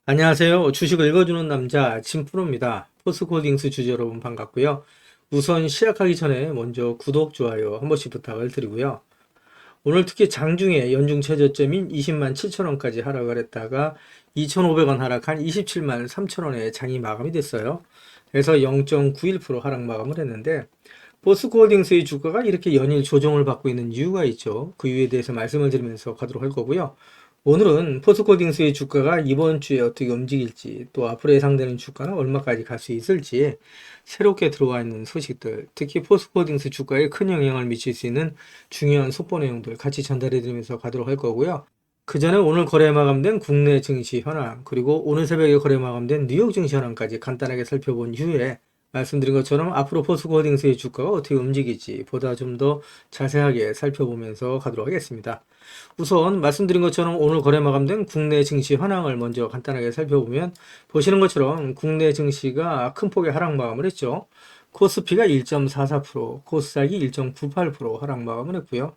안녕하세요. 주식을 읽어주는 남자 진프로입니다. 포스코딩스 주주 여러분 반갑고요. 우선 시작하기 전에 먼저 구독, 좋아요 한 번씩 부탁을 드리고요. 오늘 특히 장중에 연중 최저점인 20만 7천원까지 하락을 했다가 2,500원 하락한 27만 3천원에 장이 마감이 됐어요. 그래서 0.91% 하락 마감을 했는데 포스코홀딩스의 주가가 이렇게 연일 조정을 받고 있는 이유가 있죠. 그 이유에 대해서 말씀을 드리면서 가도록 할 거고요. 오늘은 포스코홀딩스의 주가가 이번 주에 어떻게 움직일지, 또 앞으로 예상되는 주가는 얼마까지 갈 수 있을지, 새롭게 들어와 있는 소식들, 특히 포스코홀딩스 주가에 큰 영향을 미칠 수 있는 중요한 속보 내용들 같이 전달해 드리면서 가도록 할 거고요. 그 전에 오늘 거래 마감된 국내 증시 현황, 그리고 오늘 새벽에 거래 마감된 뉴욕 증시 현황까지 간단하게 살펴본 이후에 말씀드린 것처럼 앞으로 포스코홀딩스의 주가가 어떻게 움직일지 보다 좀 더 자세하게 살펴보면서 가도록 하겠습니다. 우선 말씀드린 것처럼 오늘 거래 마감된 국내 증시 현황을 먼저 간단하게 살펴보면 보시는 것처럼 국내 증시가 큰 폭의 하락 마감을 했죠. 코스피가 1.44%, 코스닥이 1.98% 하락 마감을 했고요.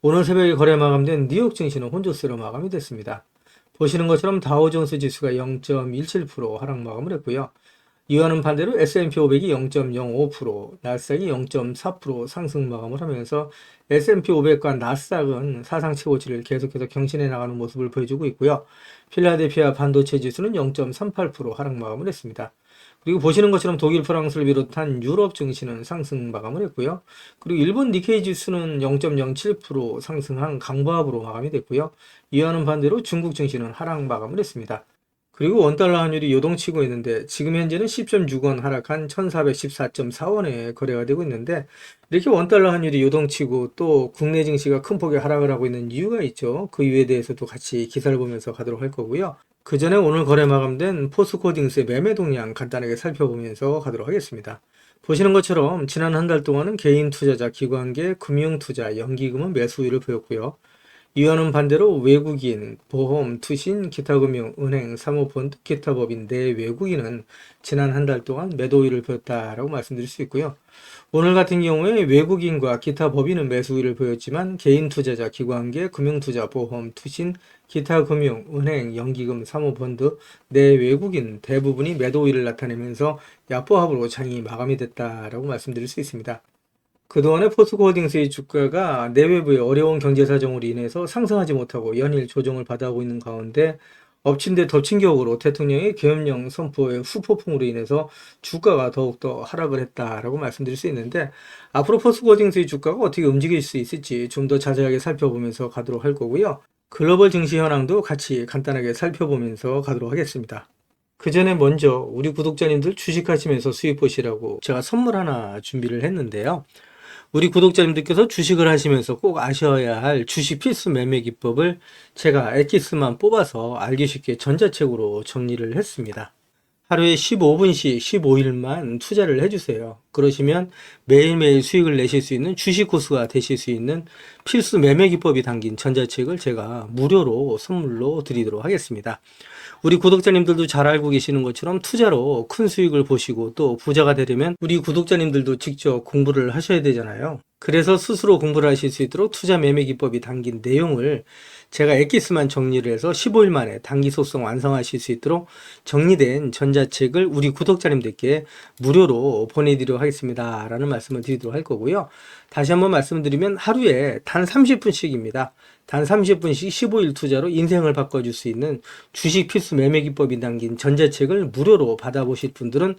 오늘 새벽에 거래 마감된 뉴욕 증시는 혼조세로 마감이 됐습니다. 보시는 것처럼 다우존스 지수가 0.17% 하락 마감을 했고요. 이와는 반대로 S&P 500이 0.05%, 나스닥이 0.4% 상승 마감을 하면서 S&P 500과 나스닥은 사상 최고치를 계속해서 경신해 나가는 모습을 보여주고 있고요. 필라델피아 반도체 지수는 0.38% 하락 마감을 했습니다. 그리고 보시는 것처럼 독일, 프랑스를 비롯한 유럽 증시는 상승 마감을 했고요. 그리고 일본 니케이 지수는 0.07% 상승한 강보합으로 마감이 됐고요. 이와는 반대로 중국 증시는 하락 마감을 했습니다. 그리고 원달러 환율이 요동치고 있는데 지금 현재는 10.6원 하락한 1414.4원에 거래가 되고 있는데 이렇게 원달러 환율이 요동치고 또 국내 증시가 큰 폭의 하락을 하고 있는 이유가 있죠. 그 이유에 대해서도 같이 기사를 보면서 가도록 할 거고요. 그 전에 오늘 거래 마감된 포스코딩스의 매매 동향 간단하게 살펴보면서 가도록 하겠습니다. 보시는 것처럼 지난 한 달 동안은 개인 투자자, 기관계, 금융투자, 연기금은 매수 우위를 보였고요. 이와는 반대로 외국인, 보험, 투신, 기타금융, 은행, 사모펀드, 기타 법인 내 외국인은 지난 한 달 동안 매도 우위를 보였다라고 말씀드릴 수 있고요. 오늘 같은 경우에 외국인과 기타 법인은 매수 우위를 보였지만 개인 투자자, 기관계, 금융투자, 보험, 투신, 기타 금융, 은행, 연기금, 사모펀드, 내 외국인 대부분이 매도 우위를 나타내면서 야보합으로 장이 마감이 됐다라고 말씀드릴 수 있습니다. 그동안에 포스코홀딩스의 주가가 내외부의 어려운 경제 사정으로 인해서 상승하지 못하고 연일 조정을 받아오고 있는 가운데 엎친 데 덮친 격으로 대통령의 계엄령 선포의 후폭풍으로 인해서 주가가 더욱더 하락을 했다라고 말씀드릴 수 있는데 앞으로 포스코홀딩스의 주가가 어떻게 움직일 수 있을지 좀 더 자세하게 살펴보면서 가도록 할 거고요. 글로벌 증시 현황도 같이 간단하게 살펴보면서 가도록 하겠습니다. 그 전에 먼저 우리 구독자님들 주식하시면서 수익 보시라고 제가 선물 하나 준비를 했는데요. 우리 구독자님들께서 주식을 하시면서 꼭 아셔야 할 주식 필수 매매 기법을 제가 엑기스만 뽑아서 알기 쉽게 전자책으로 정리를 했습니다. 하루에 15분씩 15일만 투자를 해주세요. 그러시면 매일매일 수익을 내실 수 있는 주식 고수가 되실 수 있는 필수 매매 기법이 담긴 전자책을 제가 무료로 선물로 드리도록 하겠습니다. 우리 구독자님들도 잘 알고 계시는 것처럼 투자로 큰 수익을 보시고 또 부자가 되려면 우리 구독자님들도 직접 공부를 하셔야 되잖아요. 그래서 스스로 공부를 하실 수 있도록 투자 매매 기법이 담긴 내용을 제가 엑기스만 정리를 해서 15일 만에 단기 속성 완성하실 수 있도록 정리된 전자책을 우리 구독자님들께 무료로 보내드리도록 하겠습니다. 라는 말씀을 드리도록 할 거고요. 다시 한번 말씀드리면 하루에 단 30분씩입니다. 단 30분씩 15일 투자로 인생을 바꿔줄 수 있는 주식 필수 매매 기법이 담긴 전자책을 무료로 받아보실 분들은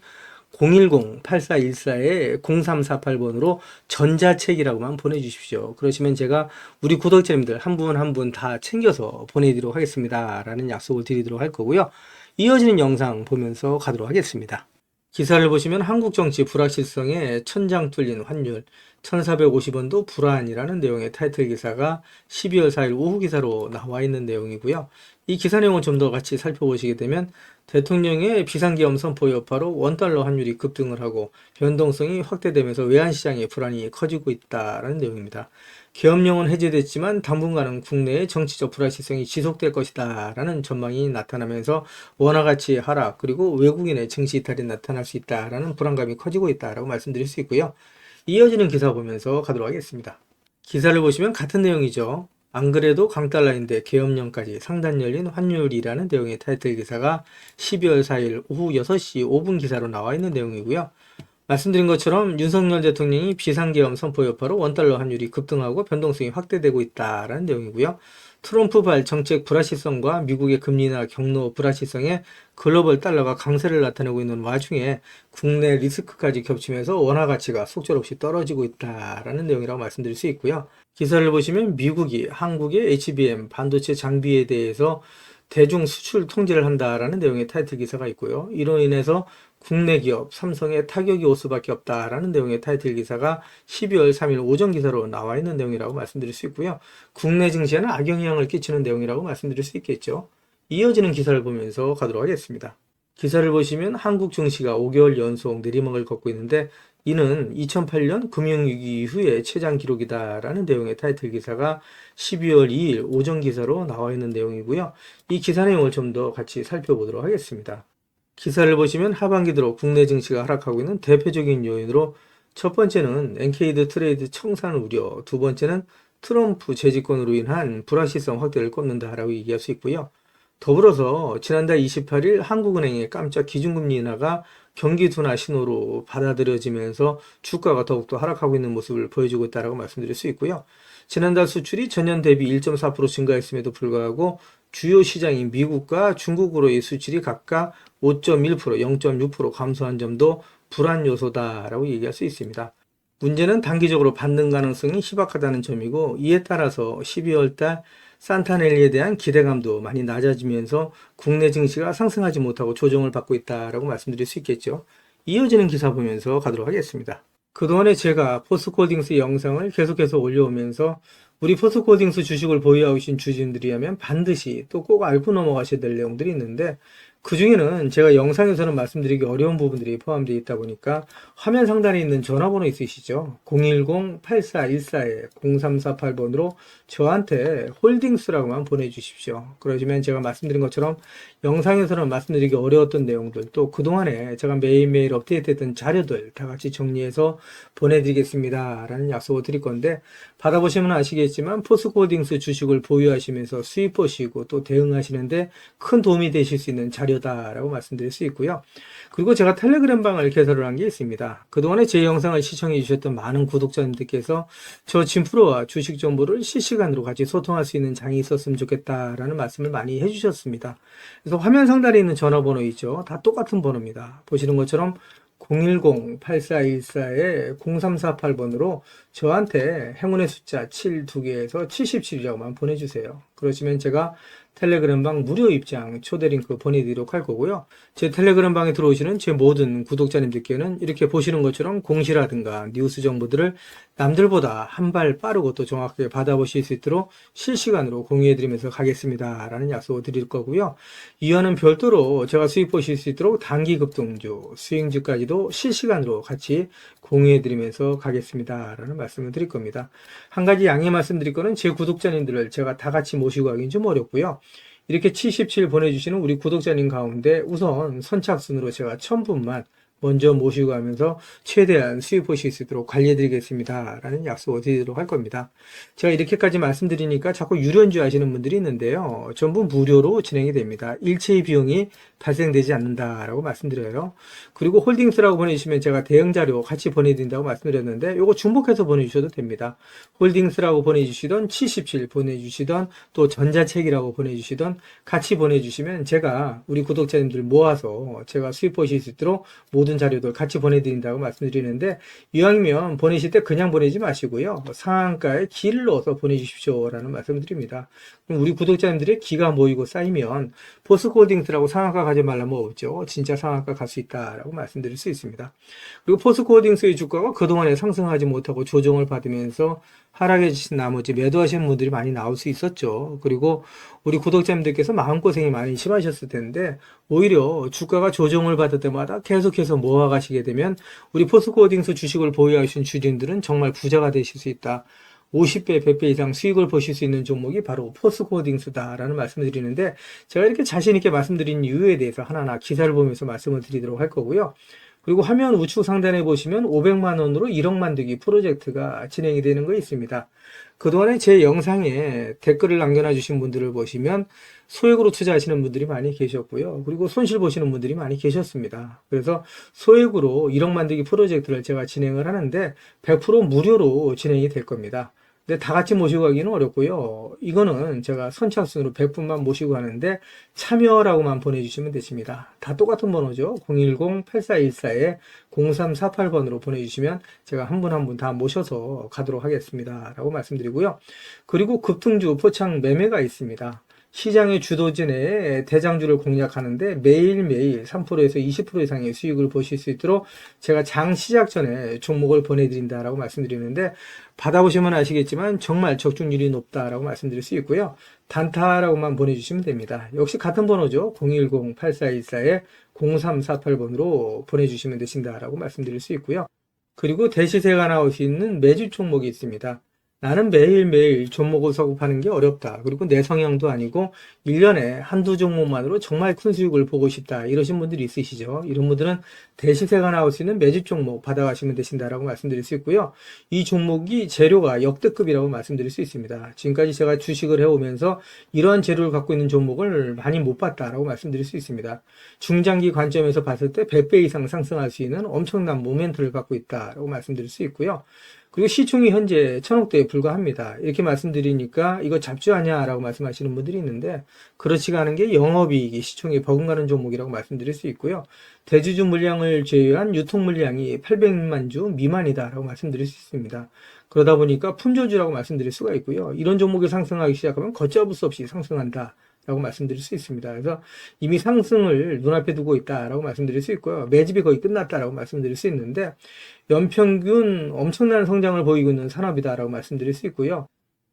010-8414-0348번으로 전자책이라고만 보내주십시오. 그러시면 제가 우리 구독자님들 한 분 한 분 다 챙겨서 보내드리도록 하겠습니다. 라는 약속을 드리도록 할 거고요. 이어지는 영상 보면서 가도록 하겠습니다. 기사를 보시면 한국 정치 불확실성에 천장 뚫린 환율 1450원도 불안이라는 내용의 타이틀 기사가 12월 4일 오후 기사로 나와 있는 내용이고요. 이 기사 내용을 좀 더 같이 살펴보시게 되면 대통령의 비상계엄 선포 여파로 원달러 환율이 급등을 하고 변동성이 확대되면서 외환시장의 불안이 커지고 있다는 내용입니다. 계엄령은 해제됐지만 당분간은 국내의 정치적 불확실성이 지속될 것이다 라는 전망이 나타나면서 원화가치 하락 그리고 외국인의 증시 이탈이 나타날 수 있다라는 불안감이 커지고 있다라고 말씀드릴 수 있고요. 이어지는 기사 보면서 가도록 하겠습니다. 기사를 보시면 같은 내용이죠. 안 그래도 강달러인데 계엄령까지 상단 열린 환율이라는 내용의 타이틀 기사가 12월 4일 오후 6시 5분 기사로 나와 있는 내용이고요. 말씀드린 것처럼 윤석열 대통령이 비상계엄 선포 여파로 원달러 환율이 급등하고 변동성이 확대되고 있다라는 내용이고요. 트럼프발 정책 불확실성과 미국의 금리나 경로 불확실성에 글로벌 달러가 강세를 나타내고 있는 와중에 국내 리스크까지 겹치면서 원화 가치가 속절없이 떨어지고 있다라는 내용이라고 말씀드릴 수 있고요. 기사를 보시면 미국이 한국의 HBM 반도체 장비에 대해서 대중 수출 통제를 한다라는 내용의 타이틀 기사가 있고요. 이로 인해서 국내 기업 삼성에 타격이 올 수밖에 없다라는 내용의 타이틀 기사가 12월 3일 오전 기사로 나와 있는 내용이라고 말씀드릴 수 있고요. 국내 증시에는 악영향을 끼치는 내용이라고 말씀드릴 수 있겠죠. 이어지는 기사를 보면서 가도록 하겠습니다. 기사를 보시면 한국 증시가 5개월 연속 내리막을 걷고 있는데 이는 2008년 금융위기 이후의 최장 기록이다라는 내용의 타이틀 기사가 12월 2일 오전 기사로 나와 있는 내용이고요. 이 기사 내용을 좀 더 같이 살펴보도록 하겠습니다. 기사를 보시면 하반기 들어 국내 증시가 하락하고 있는 대표적인 요인으로 첫 번째는 엔케이드 트레이드 청산 우려, 두 번째는 트럼프 재집권으로 인한 불확실성 확대를 꼽는다라고 얘기할 수 있고요. 더불어서 지난달 28일 한국은행의 깜짝 기준금리 인하가 경기 둔화 신호로 받아들여지면서 주가가 더욱더 하락하고 있는 모습을 보여주고 있다고 말씀드릴 수 있고요. 지난달 수출이 전년 대비 1.4% 증가했음에도 불구하고 주요 시장인 미국과 중국으로의 수출이 각각 5.1%, 0.6% 감소한 점도 불안 요소다라고 얘기할 수 있습니다. 문제는 단기적으로 반등 가능성이 희박하다는 점이고 이에 따라서 12월 달 산타넬리에 대한 기대감도 많이 낮아지면서 국내 증시가 상승하지 못하고 조정을 받고 있다라고 말씀드릴 수 있겠죠. 이어지는 기사 보면서 가도록 하겠습니다. 그동안에 제가 포스코딩스 영상을 계속해서 올려오면서 우리 포스코딩스 주식을 보유하고 계신 주주님들이라면 반드시 또 꼭 알고 넘어가셔야 될 내용들이 있는데 그 중에는 제가 영상에서는 말씀드리기 어려운 부분들이 포함되어 있다 보니까 화면 상단에 있는 전화번호 있으시죠? 010-8414-0348번으로 저한테 홀딩스라고만 보내주십시오. 그러시면 제가 말씀드린 것처럼 영상에서는 말씀드리기 어려웠던 내용들 또 그동안에 제가 매일매일 업데이트했던 자료들 다 같이 정리해서 보내드리겠습니다 라는 약속을 드릴 건데 받아보시면 아시겠지만 포스코홀딩스 주식을 보유하시면서 수익 보시고 또 대응하시는데 큰 도움이 되실 수 있는 자료다라고 말씀드릴 수 있고요. 그리고 제가 텔레그램 방을 개설을 한 게 있습니다. 그동안에 제 영상을 시청해 주셨던 많은 구독자님들께서 저 진프로와 주식 정보를 실시간으로 같이 소통할 수 있는 장이 있었으면 좋겠다라는 말씀을 많이 해주셨습니다. 그래서 화면 상단에 있는 전화번호 있죠. 다 똑같은 번호입니다. 보시는 것처럼 010-8414-0348번으로 저한테 행운의 숫자 7 2개에서 77이라고만 보내주세요. 그러시면 제가 텔레그램 방 무료 입장 초대 링크 보내드리도록 할 거고요. 제 텔레그램 방에 들어오시는 제 모든 구독자님들께는 이렇게 보시는 것처럼 공시라든가 뉴스 정보들을 남들보다 한 발 빠르고 또 정확하게 받아보실 수 있도록 실시간으로 공유해드리면서 가겠습니다 라는 약속을 드릴 거고요. 이와는 별도로 제가 수익 보실 수 있도록 단기 급등주, 수익주까지도 실시간으로 같이 공유해드리면서 가겠습니다 라는 말씀을 드릴 겁니다. 한 가지 양해 말씀드릴 거는 제 구독자님들을 제가 다 같이 모시고 하기는 좀 어렵고요. 이렇게 77 보내주시는 우리 구독자님 가운데 우선 선착순으로 제가 1000분만 먼저 모시고 가면서 최대한 수익 보실 수 있도록 관리해드리겠습니다 라는 약속을 드리도록 할 겁니다. 제가 이렇게까지 말씀드리니까 자꾸 유료인지 하시는 분들이 있는데요. 전부 무료로 진행이 됩니다. 일체의 비용이 발생되지 않는다라고 말씀드려요. 그리고 홀딩스라고 보내주시면 제가 대응 자료 같이 보내드린다고 말씀드렸는데 이거 중복해서 보내주셔도 됩니다. 홀딩스라고 보내주시던 77 보내주시던 또 전자책이라고 보내주시던 같이 보내주시면 제가 우리 구독자님들 모아서 제가 수익 보실 수 있도록 모든 자료들 같이 보내드린다고 말씀드리는데 이왕이면 보내실 때 그냥 보내지 마시고요. 상한가에 기를 넣어서 보내주십시오 라는 말씀을 드립니다. 그럼 우리 구독자님들의 기가 모이고 쌓이면 포스코홀딩스라고 상한가 가지 말라면 없죠. 진짜 상한가 갈 수 있다라고 말씀드릴 수 있습니다. 그리고 포스코홀딩스의 주가가 그동안에 상승하지 못하고 조정을 받으면서 하락해 주신 나머지 매도하시는 분들이 많이 나올 수 있었죠. 그리고 우리 구독자님들께서 마음고생이 많이 심하셨을 텐데 오히려 주가가 조정을 받을 때마다 계속해서 모아가시게 되면 우리 포스코홀딩스 주식을 보유하신 주주님들은 정말 부자가 되실 수 있다. 50배, 100배 이상 수익을 보실 수 있는 종목이 바로 포스코홀딩스다라는 말씀을 드리는데 제가 이렇게 자신 있게 말씀드린 이유에 대해서 하나하나 기사를 보면서 말씀을 드리도록 할 거고요. 그리고 화면 우측 상단에 보시면 500만 원으로 1억 만들기 프로젝트가 진행이 되는 거 있습니다. 그동안에 제 영상에 댓글을 남겨놔 주신 분들을 보시면 소액으로 투자하시는 분들이 많이 계셨고요. 그리고 손실 보시는 분들이 많이 계셨습니다. 그래서 소액으로 1억 만들기 프로젝트를 제가 진행을 하는데 100% 무료로 진행이 될 겁니다. 근데 다 같이 모시고 가기는 어렵고요. 이거는 제가 선착순으로 100분만 모시고 가는데 참여라고만 보내주시면 되십니다. 다 똑같은 번호죠. 010-8414-0348번으로 보내주시면 제가 한 분 한 분 다 모셔서 가도록 하겠습니다. 라고 말씀드리고요. 그리고 급등주 포착 매매가 있습니다. 시장의 주도진의 대장주를 공략하는데 매일매일 3%에서 20% 이상의 수익을 보실 수 있도록 제가 장 시작 전에 종목을 보내드린다라고 말씀드리는데 받아보시면 아시겠지만 정말 적중률이 높다라고 말씀드릴 수 있고요. 단타라고만 보내주시면 됩니다. 역시 같은 번호죠. 010-8414-0348번으로 보내주시면 되신다라고 말씀드릴 수 있고요. 그리고 대시세가 나올 수 있는 매주 종목이 있습니다. 나는 매일매일 종목을 서급하는 게 어렵다. 그리고 내 성향도 아니고 1년에 한두 종목만으로 정말 큰 수익을 보고 싶다. 이러신 분들이 있으시죠. 이런 분들은 대시세가 나올 수 있는 매집 종목 받아가시면 되신다라고 말씀드릴 수 있고요. 이 종목이 재료가 역대급이라고 말씀드릴 수 있습니다. 지금까지 제가 주식을 해오면서 이러한 재료를 갖고 있는 종목을 많이 못 봤다라고 말씀드릴 수 있습니다. 중장기 관점에서 봤을 때 100배 이상 상승할 수 있는 엄청난 모멘트를 갖고 있다라고 말씀드릴 수 있고요. 그리고 시총이 현재 1000억대에 불과합니다. 이렇게 말씀드리니까 이거 잡주하냐 라고 말씀하시는 분들이 있는데 그렇지가 않은 게 영업이익이 시총이 버금가는 종목이라고 말씀드릴 수 있고요. 대주주 물량을 제외한 유통 물량이 800만 주 미만이다 라고 말씀드릴 수 있습니다. 그러다 보니까 품조주라고 말씀드릴 수가 있고요. 이런 종목이 상승하기 시작하면 걷잡을 수 없이 상승한다 라고 말씀드릴 수 있습니다. 그래서 이미 상승을 눈앞에 두고 있다라고 말씀드릴 수 있고요. 매집이 거의 끝났다라고 말씀드릴 수 있는데 연평균 엄청난 성장을 보이고 있는 산업이다라고 말씀드릴 수 있고요.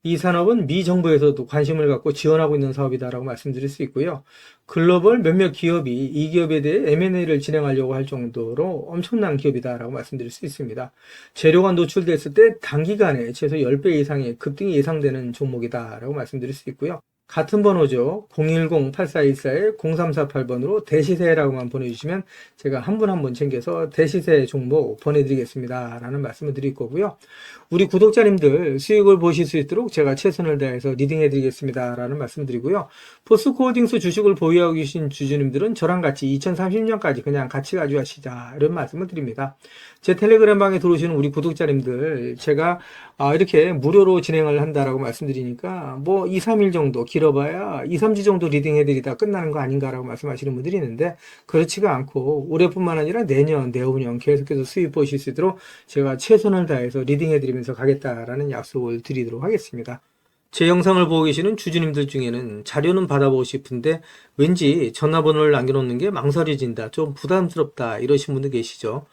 이 산업은 미 정부에서도 관심을 갖고 지원하고 있는 사업이다라고 말씀드릴 수 있고요. 글로벌 몇몇 기업이 이 기업에 대해 M&A를 진행하려고 할 정도로 엄청난 기업이다라고 말씀드릴 수 있습니다. 재료가 노출됐을 때 단기간에 최소 10배 이상의 급등이 예상되는 종목이다라고 말씀드릴 수 있고요. 같은 번호죠. 010-8414-0348번으로 대시세라고만 보내주시면 제가 한 분 한 분 챙겨서 대시세 종목 보내드리겠습니다. 라는 말씀을 드릴 거고요. 우리 구독자님들 수익을 보실 수 있도록 제가 최선을 다해서 리딩해드리겠습니다. 라는 말씀을 드리고요. 포스코홀딩스 주식을 보유하고 계신 주주님들은 저랑 같이 2030년까지 그냥 같이 가져가시자. 이런 말씀을 드립니다. 제 텔레그램 방에 들어오시는 우리 구독자님들 제가 이렇게 무료로 진행을 한다라고 말씀드리니까 뭐 2, 3일 정도 길어봐야 2, 3주 정도 리딩 해드리다 끝나는 거 아닌가라고 말씀하시는 분들이 있는데 그렇지가 않고 올해뿐만 아니라 내년, 내후년 계속해서 수익 보실 수 있도록 제가 최선을 다해서 리딩 해드리면서 가겠다라는 약속을 드리도록 하겠습니다. 제 영상을 보고 계시는 주주님들 중에는 자료는 받아보고 싶은데 왠지 전화번호를 남겨놓는 게 망설여진다, 좀 부담스럽다 이러신 분들 계시죠.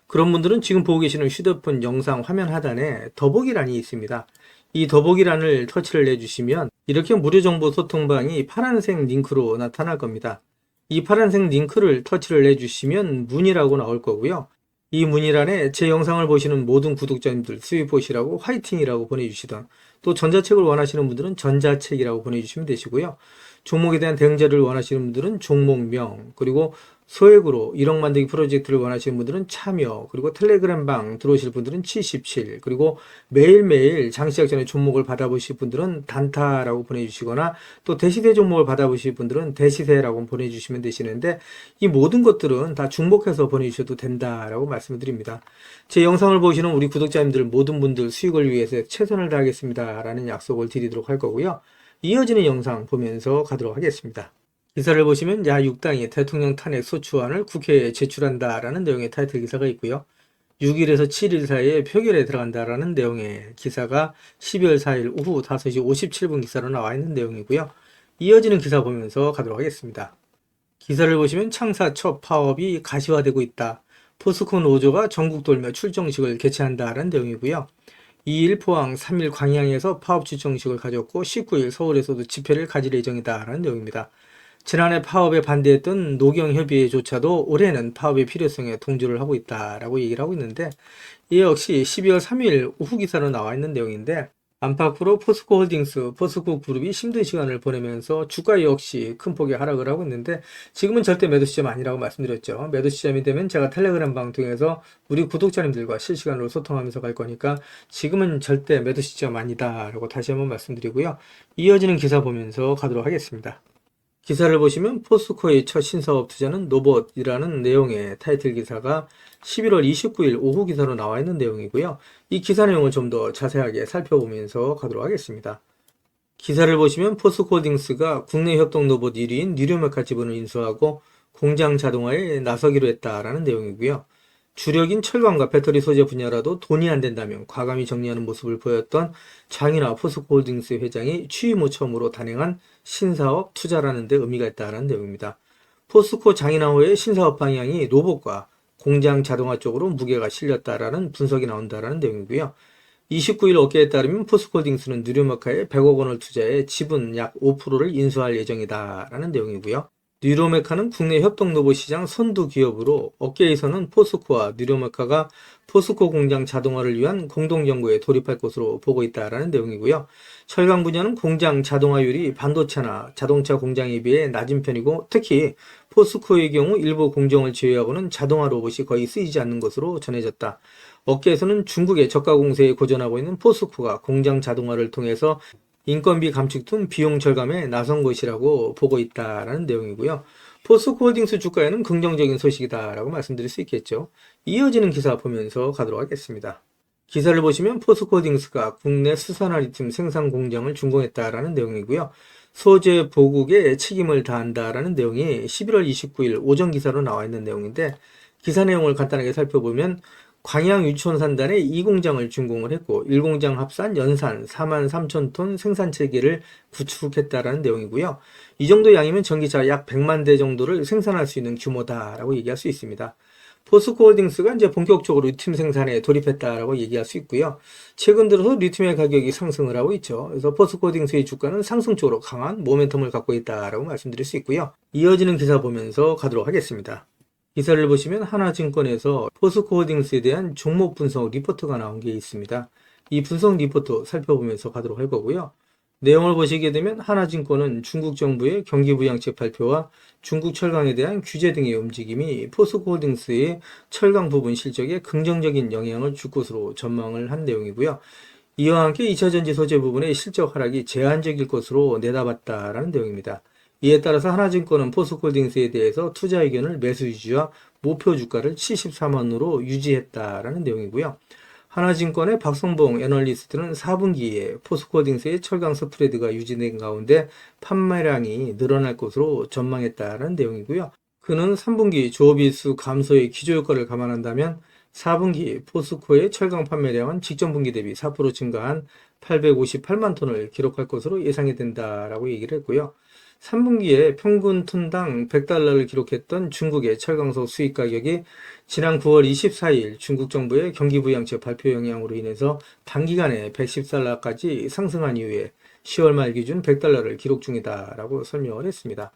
그런 분들은 지금 보고 계시는 휴대폰 영상 화면 하단에 더보기란이 있습니다. 이 더보기란을 터치를 해주시면 이렇게 무료 정보 소통방이 파란색 링크로 나타날 겁니다. 이 파란색 링크를 터치를 해주시면 문의라고 나올 거고요. 이 문의란에 제 영상을 보시는 모든 구독자님들 수익 보시라고 화이팅이라고 보내주시던, 또 전자책을 원하시는 분들은 전자책이라고 보내주시면 되시고요. 종목에 대한 대응 자료를 원하시는 분들은 종목명, 그리고 소액으로 1억 만들기 프로젝트를 원하시는 분들은 참여, 그리고 텔레그램방 들어오실 분들은 77, 그리고 매일매일 장시작 전에 종목을 받아보실 분들은 단타라고 보내주시거나 또 대시세 종목을 받아보실 분들은 대시세라고 보내주시면 되시는데 이 모든 것들은 다 중복해서 보내주셔도 된다라고 말씀을 드립니다. 제 영상을 보시는 우리 구독자님들 모든 분들 수익을 위해서 최선을 다하겠습니다 라는 약속을 드리도록 할 거고요. 이어지는 영상 보면서 가도록 하겠습니다. 기사를 보시면 야6당이 대통령 탄핵 소추안을 국회에 제출한다라는 내용의 타이틀 기사가 있고요. 6일에서 7일 사이에 표결에 들어간다라는 내용의 기사가 12월 4일 오후 5시 57분 기사로 나와 있는 내용이고요. 이어지는 기사 보면서 가도록 하겠습니다. 기사를 보시면 창사 첫 파업이 가시화되고 있다. 포스코 노조가 전국 돌며 출정식을 개최한다라는 내용이고요. 2일 포항, 3일 광양에서 파업 출정식을 가졌고 19일 서울에서도 집회를 가질 예정이다라는 내용입니다. 지난해 파업에 반대했던 노경협의회조차도 올해는 파업의 필요성에 동조를 하고 있다라고 얘기를 하고 있는데 이 역시 12월 3일 오후 기사로 나와 있는 내용인데 안팎으로 포스코홀딩스, 포스코 그룹이 힘든 시간을 보내면서 주가 역시 큰 폭의 하락을 하고 있는데 지금은 절대 매도 시점 아니라고 말씀드렸죠. 매도 시점이 되면 제가 텔레그램 방 통해서 우리 구독자님들과 실시간으로 소통하면서 갈 거니까 지금은 절대 매도 시점 아니다라고 다시 한번 말씀드리고요. 이어지는 기사 보면서 가도록 하겠습니다. 기사를 보시면 포스코의 첫 신사업 투자는 노봇이라는 내용의 타이틀 기사가 11월 29일 오후 기사로 나와 있는 내용이고요. 이 기사 내용을 좀 더 자세하게 살펴보면서 가도록 하겠습니다. 기사를 보시면 포스코홀딩스가 국내 협동 로봇 1위인 뉴로메카 지분을 인수하고 공장 자동화에 나서기로 했다라는 내용이고요. 주력인 철강과 배터리 소재 분야라도 돈이 안 된다면 과감히 정리하는 모습을 보였던 장인하 포스코홀딩스 회장이 취임 후 처음으로 단행한 신사업 투자라는 데 의미가 있다는 내용입니다. 포스코 장인하호의 신사업 방향이 로봇과 공장 자동화 쪽으로 무게가 실렸다라는 분석이 나온다라는 내용이고요. 29일 업계에 따르면 포스코홀딩스는 뉴로메카에 100억 원을 투자해 지분 약 5%를 인수할 예정이다라는 내용이고요. 뉴로메카는 국내 협동 로봇 시장 선두 기업으로 업계에서는 포스코와 뉴로메카가 포스코 공장 자동화를 위한 공동 연구에 돌입할 것으로 보고 있다라는 내용이고요. 철강 분야는 공장 자동화율이 반도체나 자동차 공장에 비해 낮은 편이고 특히 포스코의 경우 일부 공정을 제외하고는 자동화 로봇이 거의 쓰이지 않는 것으로 전해졌다. 업계에서는 중국의 저가 공세에 고전하고 있는 포스코가 공장 자동화를 통해서 인건비 감축 등 비용 절감에 나선 것이라고 보고 있다라는 내용이고요. 포스코홀딩스 주가에는 긍정적인 소식이다라고 말씀드릴 수 있겠죠. 이어지는 기사 보면서 가도록 하겠습니다. 기사를 보시면 포스코홀딩스가 국내 수산화 리튬 생산 공장을 준공했다라는 내용이고요. 소재 보국에 책임을 다한다라는 내용이 11월 29일 오전 기사로 나와 있는 내용인데 기사 내용을 간단하게 살펴보면 광양 유촌산단에 2공장을 준공을 했고 1공장 합산 연산 43,000톤 생산 체계를 구축했다라는 내용이고요. 이 정도 양이면 전기차 약 100만 대 정도를 생산할 수 있는 규모다라고 얘기할 수 있습니다. 포스코홀딩스가 이제 본격적으로 리튬 생산에 돌입했다라고 얘기할 수 있고요. 최근 들어서 리튬의 가격이 상승을 하고 있죠. 그래서 포스코홀딩스의 주가는 상승 쪽으로 강한 모멘텀을 갖고 있다라고 말씀드릴 수 있고요. 이어지는 기사 보면서 가도록 하겠습니다. 기사를 보시면 하나증권에서 포스코홀딩스에 대한 종목 분석 리포트가 나온 게 있습니다. 이 분석 리포트 살펴보면서 가도록 할 거고요. 내용을 보시게 되면 하나증권은 중국 정부의 경기부양책 발표와 중국 철강에 대한 규제 등의 움직임이 포스코홀딩스의 철강 부분 실적에 긍정적인 영향을 줄 것으로 전망을 한 내용이고요. 이와 함께 2차전지 소재 부분의 실적 하락이 제한적일 것으로 내다봤다라는 내용입니다. 이에 따라서 하나증권은 포스코홀딩스에 대해서 투자 의견을 매수 유지와 목표 주가를 74만원으로 유지했다라는 내용이고요. 하나증권의 박성봉 애널리스트는 4분기에 포스코홀딩스의 철강 스프레드가 유지된 가운데 판매량이 늘어날 것으로 전망했다라는 내용이고요. 그는 3분기 조업일수 감소의 기저효과를 감안한다면 4분기 포스코의 철강 판매량은 직전 분기 대비 4% 증가한 858만 톤을 기록할 것으로 예상이 된다라고 얘기를 했고요. 3분기에 평균 톤당 100달러를 기록했던 중국의 철강소 수입 가격이 지난 9월 24일 중국 정부의 경기부양책 발표 영향으로 인해서 단기간에 110달러까지 상승한 이후에 10월 말 기준 100달러를 기록 중이다라고 설명을 했습니다.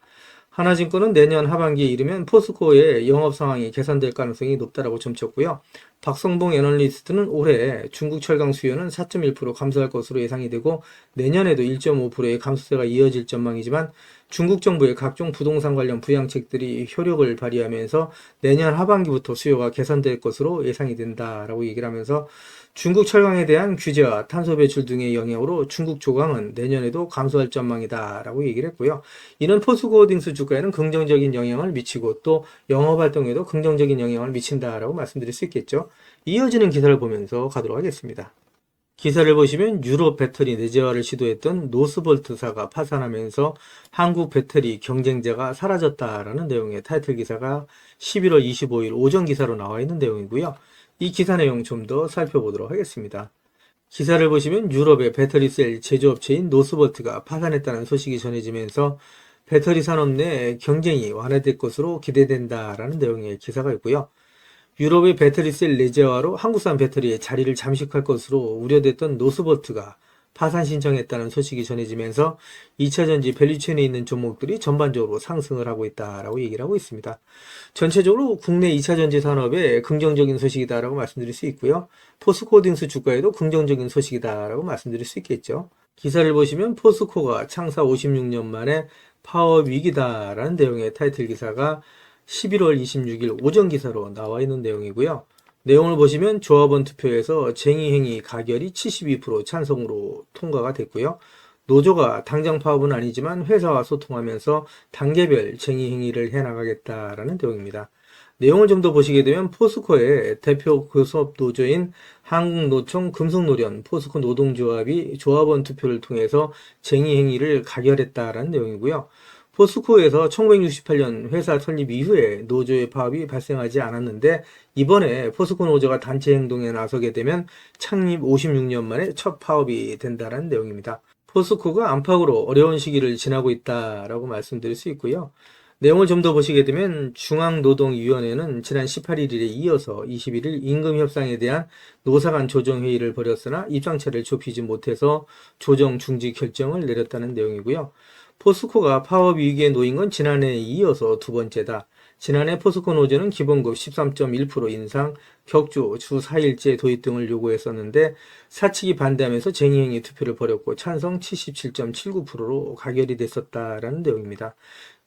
하나증권은 내년 하반기에 이르면 포스코의 영업 상황이 개선될 가능성이 높다라고 점쳤고요. 박성봉 애널리스트는 올해 중국 철강 수요는 4.1% 감소할 것으로 예상이 되고 내년에도 1.5%의 감소세가 이어질 전망이지만 중국 정부의 각종 부동산 관련 부양책들이 효력을 발휘하면서 내년 하반기부터 수요가 개선될 것으로 예상이 된다라고 얘기를 하면서 중국 철강에 대한 규제와 탄소 배출 등의 영향으로 중국 조강은 내년에도 감소할 전망이다라고 얘기를 했고요. 이는 포스코홀딩스 주가에는 긍정적인 영향을 미치고 또 영업활동에도 긍정적인 영향을 미친다라고 말씀드릴 수 있겠죠. 이어지는 기사를 보면서 가도록 하겠습니다. 기사를 보시면 유럽 배터리 내재화를 시도했던 노스볼트사가 파산하면서 한국 배터리 경쟁자가 사라졌다라는 내용의 타이틀 기사가 11월 25일 오전 기사로 나와 있는 내용이고요. 이 기사 내용 좀 더 살펴보도록 하겠습니다. 기사를 보시면 유럽의 배터리셀 제조업체인 노스볼트가 파산했다는 소식이 전해지면서 배터리 산업 내 경쟁이 완화될 것으로 기대된다라는 내용의 기사가 있고요. 유럽의 배터리셀 내재화로 한국산 배터리의 자리를 잠식할 것으로 우려됐던 노스볼트가 파산 신청했다는 소식이 전해지면서 2차전지 밸류체인에 있는 종목들이 전반적으로 상승을 하고 있다라고 얘기를 하고 있습니다. 전체적으로 국내 2차전지 산업에 긍정적인 소식이다라고 말씀드릴 수 있고요. 포스코홀딩스 주가에도 긍정적인 소식이다라고 말씀드릴 수 있겠죠. 기사를 보시면 포스코가 창사 56년 만에 파업 위기다라는 내용의 타이틀 기사가 11월 26일 오전 기사로 나와 있는 내용이고요. 내용을 보시면 조합원 투표에서 쟁의행위 가결이 72% 찬성으로 통과가 됐고요. 노조가 당장 파업은 아니지만 회사와 소통하면서 단계별 쟁의행위를 해나가겠다라는 내용입니다. 내용을 좀 더 보시게 되면 포스코의 대표 교섭 노조인 한국노총 금속노련 포스코 노동조합이 조합원 투표를 통해서 쟁의행위를 가결했다라는 내용이고요. 포스코에서 1968년 회사 설립 이후에 노조의 파업이 발생하지 않았는데 이번에 포스코 노조가 단체 행동에 나서게 되면 창립 56년 만에 첫 파업이 된다는 내용입니다. 포스코가 안팎으로 어려운 시기를 지나고 있다라고 말씀드릴 수 있고요. 내용을 좀 더 보시게 되면 중앙노동위원회는 지난 18일에 이어서 21일 임금 협상에 대한 노사 간 조정회의를 벌였으나 입장차를 좁히지 못해서 조정 중지 결정을 내렸다는 내용이고요. 포스코가 파업 위기에 놓인 건 지난해에 이어서 두 번째다. 지난해 포스코 노조는 기본급 13.1% 인상, 격주 주 4일제 도입 등을 요구했었는데 사측이 반대하면서 쟁의행위 투표를 벌였고 찬성 77.79%로 가결이 됐었다라는 내용입니다.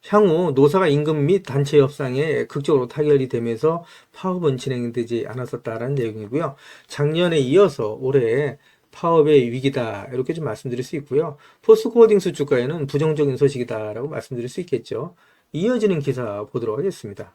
향후 노사가 임금 및 단체 협상에 극적으로 타결이 되면서 파업은 진행되지 않았었다라는 내용이고요. 작년에 이어서 올해 파업의 위기다 이렇게 좀 말씀드릴 수 있고요. 포스코홀딩스 주가에는 부정적인 소식이다라고 말씀드릴 수 있겠죠. 이어지는 기사 보도록 하겠습니다.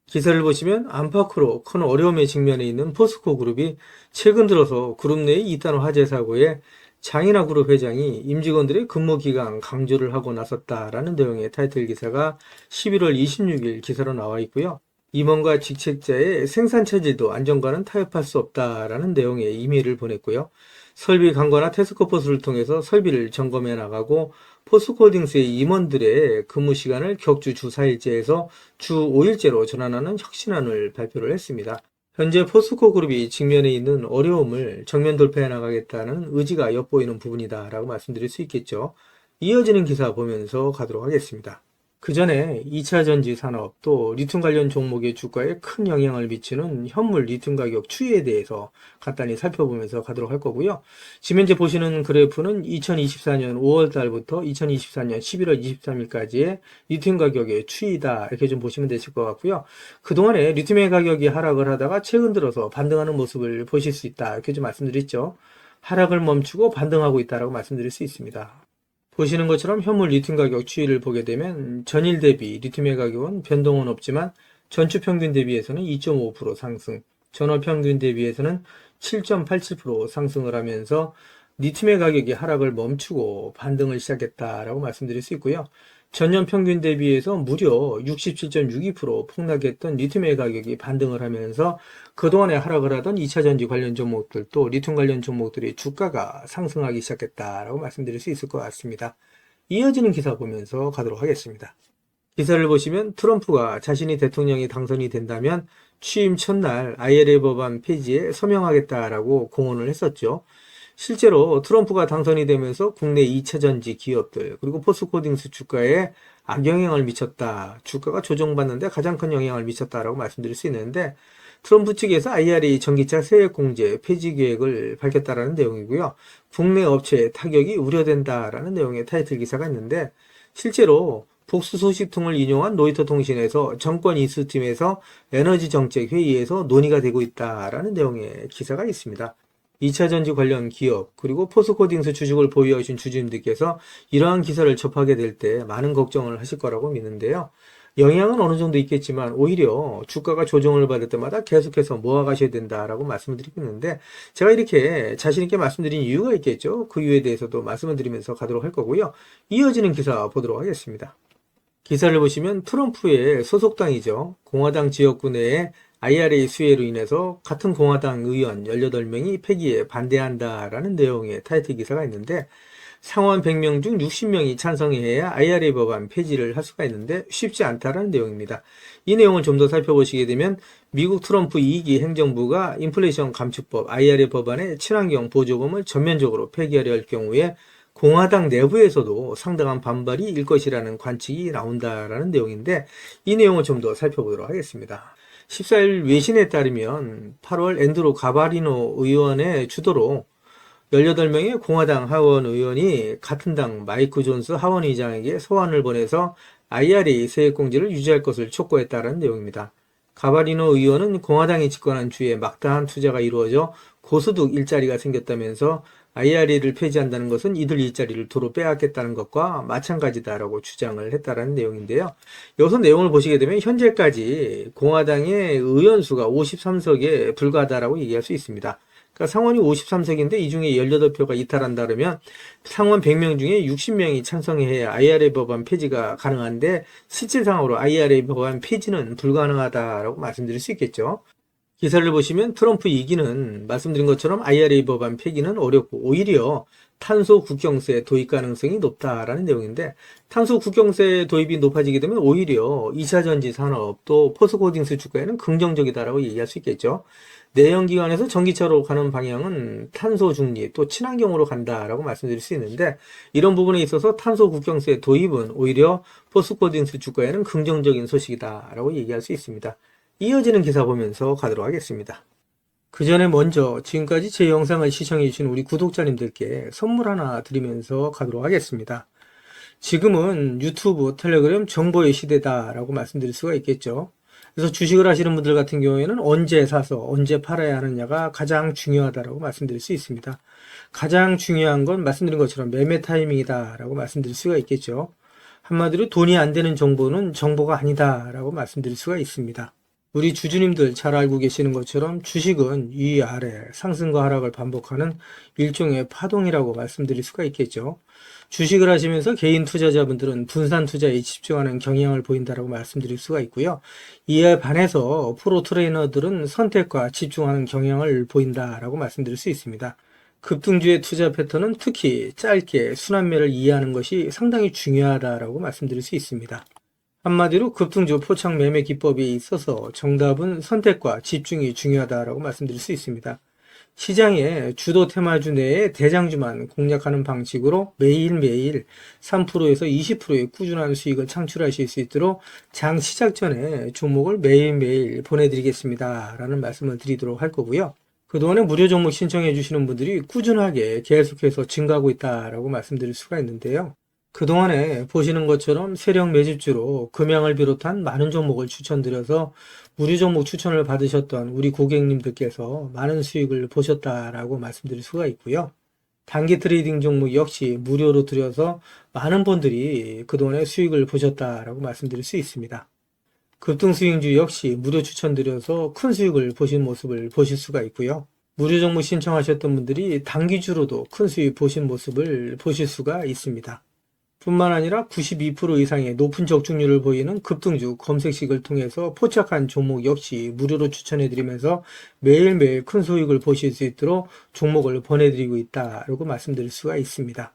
기사를 보시면 안팎으로 큰 어려움에 직면해 있는 포스코 그룹이 최근 들어서 그룹 내의 이단 화재 사고에 장인하 그룹 회장이 임직원들의 근무 기간 강조를 하고 나섰다라는 내용의 타이틀 기사가 11월 26일 기사로 나와 있고요. 임원과 직책자의 생산 체질도 안전과는 타협할 수 없다라는 내용의 이메일을 보냈고요. 설비 강화나 태스크포스를 통해서 설비를 점검해 나가고 포스코홀딩스의 임원들의 근무 시간을 격주 주 4일제에서 주 5일제로 전환하는 혁신안을 발표를 했습니다. 현재 포스코 그룹이 직면해 있는 어려움을 정면 돌파해 나가겠다는 의지가 엿보이는 부분이다라고 말씀드릴 수 있겠죠. 이어지는 기사 보면서 가도록 하겠습니다. 그 전에 2차 전지 산업 또 리튬 관련 종목의 주가에 큰 영향을 미치는 현물 리튬 가격 추이에 대해서 간단히 살펴보면서 가도록 할 거고요. 지금 현재 보시는 그래프는 2024년 5월 달부터 2024년 11월 23일까지의 리튬 가격의 추이다 이렇게 좀 보시면 되실 것 같고요. 그동안에 리튬의 가격이 하락을 하다가 최근 들어서 반등하는 모습을 보실 수 있다 이렇게 좀 말씀드렸죠. 하락을 멈추고 반등하고 있다라고 말씀드릴 수 있습니다. 보시는 것처럼 현물 리튬 가격 추이를 보게 되면 전일 대비 리튬의 가격은 변동은 없지만 전주 평균 대비해서는 2.5% 상승, 전월 평균 대비해서는 7.87% 상승을 하면서 리튬의 가격이 하락을 멈추고 반등을 시작했다라고 말씀드릴 수 있고요. 전년 평균 대비해서 무려 67.62% 폭락했던 리튬의 가격이 반등을 하면서 그동안에 하락을 하던 2차전지 관련 종목들 또 리튬 관련 종목들의 주가가 상승하기 시작했다라고 말씀드릴 수 있을 것 같습니다. 이어지는 기사 보면서 가도록 하겠습니다. 기사를 보시면 트럼프가 자신이 대통령이 당선이 된다면 취임 첫날 IRA 법안 폐지에 서명하겠다라고 공언을 했었죠. 실제로 트럼프가 당선이 되면서 국내 2차전지 기업들 그리고 포스코홀딩스 주가에 악영향을 미쳤다. 주가가 조정받는데 가장 큰 영향을 미쳤다라고 말씀드릴 수 있는데 트럼프 측에서 IRA 전기차 세액공제 폐지 계획을 밝혔다라는 내용이고요. 국내 업체의 타격이 우려된다라는 내용의 타이틀 기사가 있는데 실제로 복수 소식통을 인용한 로이터 통신에서 정권 인수팀에서 에너지 정책 회의에서 논의가 되고 있다라는 내용의 기사가 있습니다. 2차전지 관련 기업 그리고 포스코홀딩스 주식을 보유하신 주주님들께서 이러한 기사를 접하게 될 때 많은 걱정을 하실 거라고 믿는데요. 영향은 어느 정도 있겠지만 오히려 주가가 조정을 받을 때마다 계속해서 모아가셔야 된다라고 말씀을 드리고 있는데 제가 이렇게 자신 있게 말씀드린 이유가 있겠죠. 그 이유에 대해서도 말씀을 드리면서 가도록 할 거고요. 이어지는 기사 보도록 하겠습니다. 기사를 보시면 트럼프의 소속당이죠. 공화당 지역구 내에 IRA 수혜로 인해서 같은 공화당 의원 18명이 폐기에 반대한다라는 내용의 타이틀 기사가 있는데 상원 100명 중 60명이 찬성해야 IRA 법안 폐지를 할 수가 있는데 쉽지 않다라는 내용입니다. 이 내용을 좀 더 살펴보시게 되면 미국 트럼프 2기 행정부가 인플레이션 감축법 IRA 법안의 친환경 보조금을 전면적으로 폐기하려 할 경우에 공화당 내부에서도 상당한 반발이 일 것이라는 관측이 나온다라는 내용인데 이 내용을 좀 더 살펴보도록 하겠습니다. 14일 외신에 따르면 8월 앤드루 가바리노 의원의 주도로 18명의 공화당 하원 의원이 같은 당 마이크 존스 하원 의장에게 소환을 보내서 IRA 세액공제를 유지할 것을 촉구했다는 내용입니다. 가바리노 의원은 공화당이 집권한 주에 막다한 투자가 이루어져 고소득 일자리가 생겼다면서 IRA를 폐지한다는 것은 이들 일자리를 도로 빼앗겠다는 것과 마찬가지다라고 주장을 했다는 내용인데요. 여기서 내용을 보시게 되면 현재까지 공화당의 의원 수가 53석에 불과하다라고 얘기할 수 있습니다. 그러니까 상원이 53석인데 이 중에 18표가 이탈한다 그러면 상원 100명 중에 60명이 찬성해야 IRA 법안 폐지가 가능한데 실질상으로 IRA 법안 폐지는 불가능하다라고 말씀드릴 수 있겠죠. 기사를 보시면 트럼프 2기는 말씀드린 것처럼 IRA 법안 폐기는 어렵고 오히려 탄소 국경세 도입 가능성이 높다라는 내용인데 탄소 국경세 도입이 높아지게 되면 오히려 2차전지 산업 또 포스코딩스 주가에는 긍정적이다라고 얘기할 수 있겠죠. 내연기관에서 전기차로 가는 방향은 탄소 중립 또 친환경으로 간다라고 말씀드릴 수 있는데 이런 부분에 있어서 탄소 국경세 도입은 오히려 포스코딩스 주가에는 긍정적인 소식이다라고 얘기할 수 있습니다. 이어지는 기사 보면서 가도록 하겠습니다. 그 전에 먼저 지금까지 제 영상을 시청해주신 우리 구독자님들께 선물 하나 드리면서 가도록 하겠습니다. 지금은 유튜브, 텔레그램 정보의 시대다라고 말씀드릴 수가 있겠죠. 그래서 주식을 하시는 분들 같은 경우에는 언제 사서 언제 팔아야 하느냐가 가장 중요하다라고 말씀드릴 수 있습니다. 가장 중요한 건 말씀드린 것처럼 매매 타이밍이다라고 말씀드릴 수가 있겠죠. 한마디로 돈이 안 되는 정보는 정보가 아니다라고 말씀드릴 수가 있습니다. 우리 주주님들 잘 알고 계시는 것처럼 주식은 위아래 상승과 하락을 반복하는 일종의 파동이라고 말씀드릴 수가 있겠죠. 주식을 하시면서 개인 투자자분들은 분산 투자에 집중하는 경향을 보인다라고 말씀드릴 수가 있고요. 이에 반해서 프로 트레이너들은 선택과 집중하는 경향을 보인다라고 말씀드릴 수 있습니다. 급등주의 투자 패턴은 특히 짧게 순환매를 이해하는 것이 상당히 중요하다라고 말씀드릴 수 있습니다. 한마디로 급등주 포착 매매 기법에 있어서 정답은 선택과 집중이 중요하다라고 말씀드릴 수 있습니다. 시장의 주도 테마주 내에 대장주만 공략하는 방식으로 매일매일 3%에서 20%의 꾸준한 수익을 창출하실 수 있도록 장 시작 전에 종목을 매일매일 보내드리겠습니다 라는 말씀을 드리도록 할 거고요. 그동안에 무료 종목 신청해 주시는 분들이 꾸준하게 계속해서 증가하고 있다라고 말씀드릴 수가 있는데요. 그동안에 보시는 것처럼 세력 매집주로 금양을 비롯한 많은 종목을 추천드려서 무료 종목 추천을 받으셨던 우리 고객님들께서 많은 수익을 보셨다라고 말씀드릴 수가 있고요. 단기 트레이딩 종목 역시 무료로 드려서 많은 분들이 그동안에 수익을 보셨다라고 말씀드릴 수 있습니다. 급등 수익주 역시 무료 추천드려서 큰 수익을 보신 모습을 보실 수가 있고요. 무료 종목 신청하셨던 분들이 단기주로도 큰 수익 보신 모습을 보실 수가 있습니다. 뿐만 아니라 92% 이상의 높은 적중률을 보이는 급등주 검색식을 통해서 포착한 종목 역시 무료로 추천해드리면서 매일매일 큰 수익을 보실 수 있도록 종목을 보내드리고 있다라고 말씀드릴 수가 있습니다.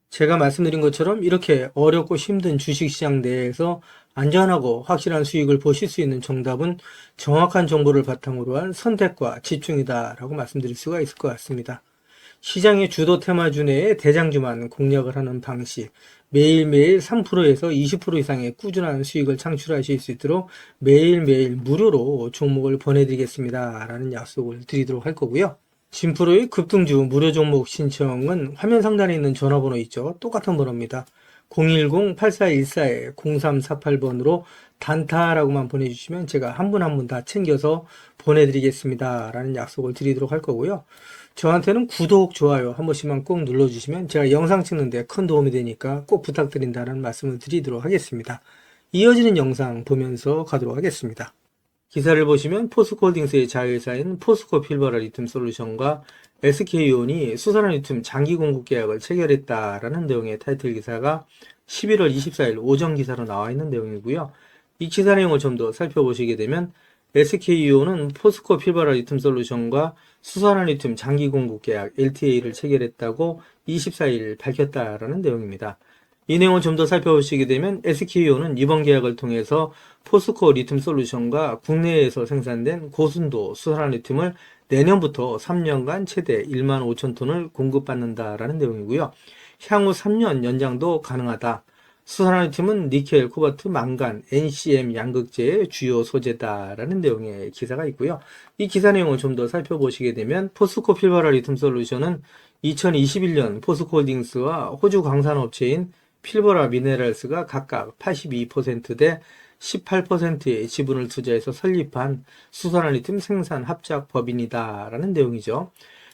제가 말씀드린 것처럼 이렇게 어렵고 힘든 주식시장 내에서 안전하고 확실한 수익을 보실 수 있는 정답은 정확한 정보를 바탕으로 한 선택과 집중이다라고 말씀드릴 수가 있을 것 같습니다. 시장의 주도 테마주 내에 대장주만 공략을 하는 방식, 매일매일 3%에서 20% 이상의 꾸준한 수익을 창출하실 수 있도록 매일매일 무료로 종목을 보내드리겠습니다 라는 약속을 드리도록 할 거고요. 진프로의 급등주 무료 종목 신청은 화면 상단에 있는 전화번호 있죠. 똑같은 번호입니다. 010-8414-0348번으로 단타라고만 보내주시면 제가 한 분 한 분 다 챙겨서 보내드리겠습니다 라는 약속을 드리도록 할 거고요. 저한테는 구독, 좋아요 한 번씩만 꼭 눌러주시면 제가 영상 찍는데 큰 도움이 되니까 꼭 부탁드린다는 말씀을 드리도록 하겠습니다. 이어지는 영상 보면서 가도록 하겠습니다. 기사를 보시면 포스코홀딩스의 자회사인 포스코 필버라 리튬 솔루션과 SK온이 수산화 리튬 장기 공급 계약을 체결했다라는 내용의 타이틀 기사가 11월 24일 오전 기사로 나와 있는 내용이고요. 이 기사 내용을 좀 더 살펴보시게 되면 SKEO는 포스코 필버라 리튬 솔루션과 수산화 리튬 장기 공급 계약 LTA를 체결했다고 24일 밝혔다라는 내용입니다. 이 내용을 좀 더 살펴보시게 되면 SKEO는 이번 계약을 통해서 포스코 리튬 솔루션과 국내에서 생산된 고순도 수산화 리튬을 내년부터 3년간 최대 1만 5천 톤을 공급받는다라는 내용이고요. 향후 3년 연장도 가능하다. 수산화 리튬은 니켈, 코발트, 망간, NCM 양극재의 주요 소재다라는 내용의 기사가 있고요. 이 기사 내용을 좀 더 살펴보시게 되면 포스코 필버라 리튬 솔루션은 2021년 포스코홀딩스와 호주 광산업체인 필버라 미네랄스가 각각 82%대 18%의 지분을 투자해서 설립한 수산화 리튬 생산 합작 법인이다라는 내용이죠.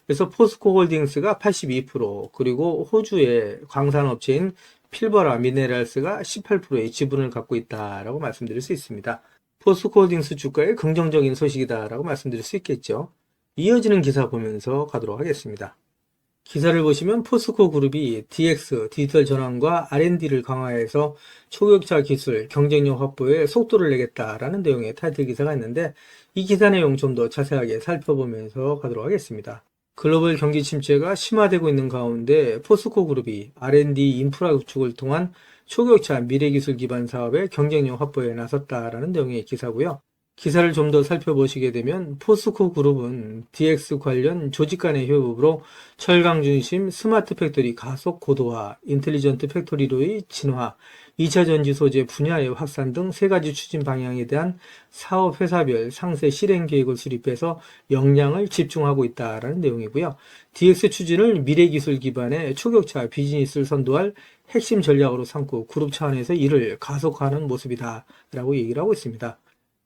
그래서 포스코홀딩스가 82%, 그리고 호주의 광산업체인 필버라 미네랄스가 18%의 지분을 갖고 있다라고 말씀드릴 수 있습니다. 포스코홀딩스 주가의 긍정적인 소식이다라고 말씀드릴 수 있겠죠. 이어지는 기사 보면서 가도록 하겠습니다. 기사를 보시면 포스코 그룹이 DX, 디지털 전환과 R&D를 강화해서 초격차 기술, 경쟁력 확보에 속도를 내겠다라는 내용의 타이틀 기사가 있는데, 이 기사 내용 좀 더 자세하게 살펴보면서 가도록 하겠습니다. 글로벌 경기 침체가 심화되고 있는 가운데 포스코 그룹이 R&D 인프라 구축을 통한 초격차 미래기술 기반 사업의 경쟁력 확보에 나섰다라는 내용의 기사고요. 기사를 좀 더 살펴보시게 되면 포스코 그룹은 DX 관련 조직 간의 협업으로 철강 중심 스마트 팩토리 가속 고도화, 인텔리전트 팩토리로의 진화, 2차 전지 소재 분야의 확산 등 세 가지 추진 방향에 대한 사업 회사별 상세 실행 계획을 수립해서 역량을 집중하고 있다라는 내용이고요. DX 추진을 미래 기술 기반의 초격차 비즈니스를 선도할 핵심 전략으로 삼고 그룹 차원에서 이를 가속화하는 모습이다라고 얘기를 하고 있습니다.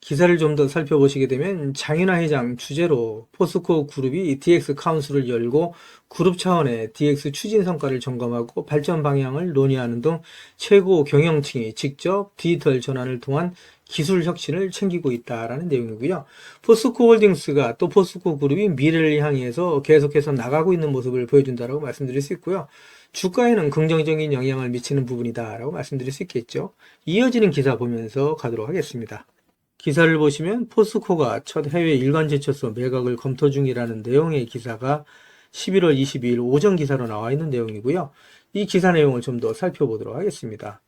기사를 좀 더 살펴보시게 되면 장윤아 회장 주재로 포스코 그룹이 DX 카운슬을 열고 그룹 차원의 DX 추진 성과를 점검하고 발전 방향을 논의하는 등 최고 경영층이 직접 디지털 전환을 통한 기술 혁신을 챙기고 있다라는 내용이고요. 포스코 홀딩스가 또 포스코 그룹이 미래를 향해서 계속해서 나가고 있는 모습을 보여준다라고 말씀드릴 수 있고요. 주가에는 긍정적인 영향을 미치는 부분이다라고 말씀드릴 수 있겠죠. 이어지는 기사 보면서 가도록 하겠습니다. 기사를 보시면 포스코가 첫 해외 일간 제철소 매각을 검토 중이라는 내용의 기사가 11월 22일 오전 기사로 나와 있는 내용이고요. 이 기사 내용을 좀 더 살펴보도록 하겠습니다.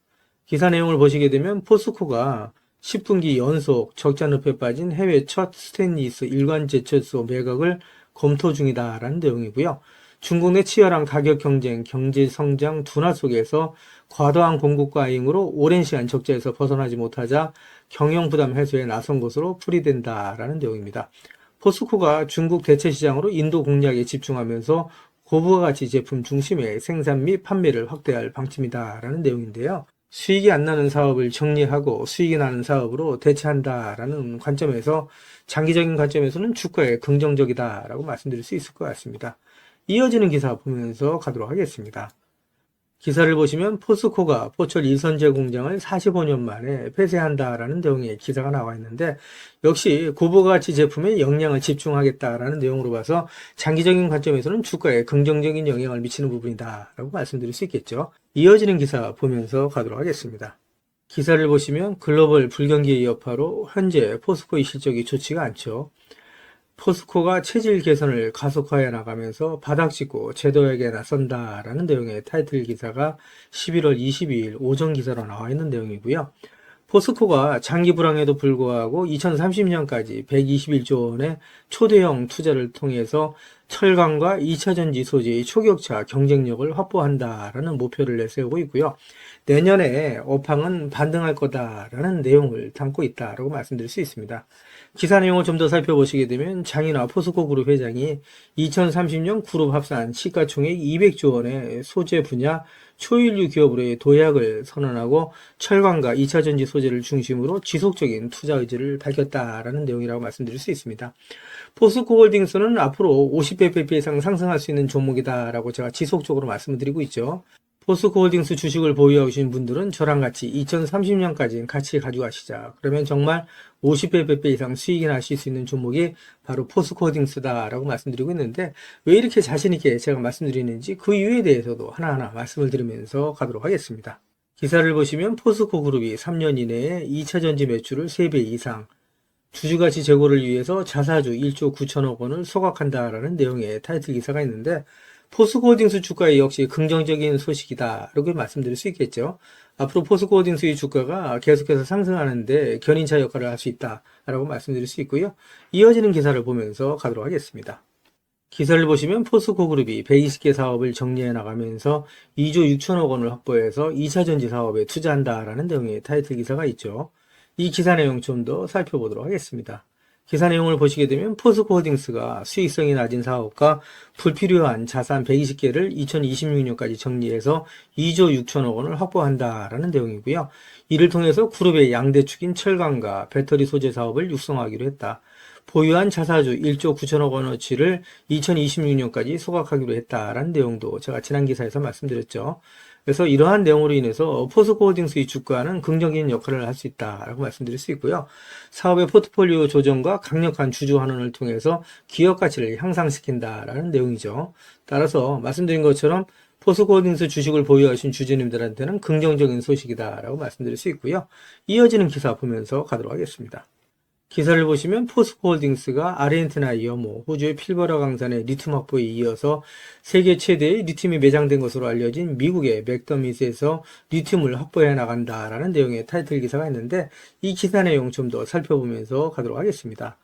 기사 내용을 보시게 되면 포스코가 10분기 연속 적자 늪에 빠진 해외 첫 스테인리스 일간 제철소 매각을 검토 중이다라는 내용이고요. 중국 내 치열한 가격 경쟁, 경제 성장 둔화 속에서 과도한 공급 과잉으로 오랜 시간 적자에서 벗어나지 못하자 경영 부담 해소에 나선 것으로 풀이된다라는 내용입니다. 포스코가 중국 대체 시장으로 인도 공략에 집중하면서 고부가 가치 제품 중심의 생산 및 판매를 확대할 방침이다라는 내용인데요. 수익이 안 나는 사업을 정리하고 수익이 나는 사업으로 대체한다라는 관점에서 장기적인 관점에서는 주가에 긍정적이다라고 말씀드릴 수 있을 것 같습니다. 이어지는 기사 보면서 가도록 하겠습니다. 기사를 보시면 포스코가 포철 이선제 공장을 45년 만에 폐쇄한다라는 내용의 기사가 나와 있는데, 역시 고부가치 제품에 역량을 집중하겠다라는 내용으로 봐서 장기적인 관점에서는 주가에 긍정적인 영향을 미치는 부분이다라고 말씀드릴 수 있겠죠. 이어지는 기사 보면서 가도록 하겠습니다. 기사를 보시면 글로벌 불경기의 여파로 현재 포스코의 실적이 좋지가 않죠. 포스코가 체질 개선을 가속화해 나가면서 바닥짓고 재도약에 나선다라는 내용의 타이틀 기사가 11월 22일 오전 기사로 나와 있는 내용이고요. 포스코가 장기 불황에도 불구하고 2030년까지 121조 원의 초대형 투자를 통해서 철강과 2차 전지 소재의 초격차 경쟁력을 확보한다라는 목표를 내세우고 있고요. 내년에 업황은 반등할 거다라는 내용을 담고 있다라고 말씀드릴 수 있습니다. 기사 내용을 좀 더 살펴보시게 되면 장인화 포스코 그룹 회장이 2030년 그룹 합산 시가총액 200조 원의 소재 분야 초일류 기업으로의 도약을 선언하고 철강과 2차 전지 소재를 중심으로 지속적인 투자 의지를 밝혔다라는 내용이라고 말씀드릴 수 있습니다. 포스코 홀딩스는 앞으로 50배 이상 상승할 수 있는 종목이다라고 제가 지속적으로 말씀을 드리고 있죠. 포스코 홀딩스 주식을 보유하고 계신 분들은 저랑 같이 2030년까지 같이 가져가시자. 그러면 정말 50배 이상 수익이 나실 수 있는 종목이 바로 포스코 홀딩스다라고 말씀드리고 있는데, 왜 이렇게 자신있게 제가 말씀드리는지 그 이유에 대해서도 하나하나 말씀을 드리면서 가도록 하겠습니다. 기사를 보시면 포스코 그룹이 3년 이내에 2차 전지 매출을 3배 이상, 주주가치 제고를 위해서 자사주 1조 9천억 원을 소각한다라는 내용의 타이틀 기사가 있는데 포스코홀딩스 주가에 역시 긍정적인 소식이다 이렇게 말씀드릴 수 있겠죠. 앞으로 포스코홀딩스의 주가가 계속해서 상승하는데 견인차 역할을 할 수 있다라고 말씀드릴 수 있고요. 이어지는 기사를 보면서 가도록 하겠습니다. 기사를 보시면 포스코그룹이 120개 사업을 정리해 나가면서 2조 6천억 원을 확보해서 2차 전지 사업에 투자한다라는 내용의 타이틀 기사가 있죠. 이 기사 내용 좀 더 살펴보도록 하겠습니다. 기사 내용을 보시게 되면 포스코홀딩스가 수익성이 낮은 사업과 불필요한 자산 120개를 2026년까지 정리해서 2조 6천억 원을 확보한다라는 내용이고요. 이를 통해서 그룹의 양대축인 철강과 배터리 소재 사업을 육성하기로 했다. 보유한 자사주 1조 9천억 원어치를 2026년까지 소각하기로 했다라는 내용도 제가 지난 기사에서 말씀드렸죠. 그래서 이러한 내용으로 인해서 포스코홀딩스의 주가는 긍정적인 역할을 할 수 있다라고 말씀드릴 수 있고요. 사업의 포트폴리오 조정과 강력한 주주 환원을 통해서 기업 가치를 향상시킨다라는 내용이죠. 따라서 말씀드린 것처럼 포스코홀딩스 주식을 보유하신 주주님들한테는 긍정적인 소식이다라고 말씀드릴 수 있고요. 이어지는 기사 보면서 가도록 하겠습니다. 기사를 보시면 포스코홀딩스가 아르헨티나의 여모, 호주의 필버라 강산의 리튬 확보에 이어서 세계 최대의 리튬이 매장된 것으로 알려진 미국의 맥더밋에서 리튬을 확보해 나간다라는 내용의 타이틀 기사가 있는데 이 기사 내용 좀 더 살펴보면서 가도록 하겠습니다.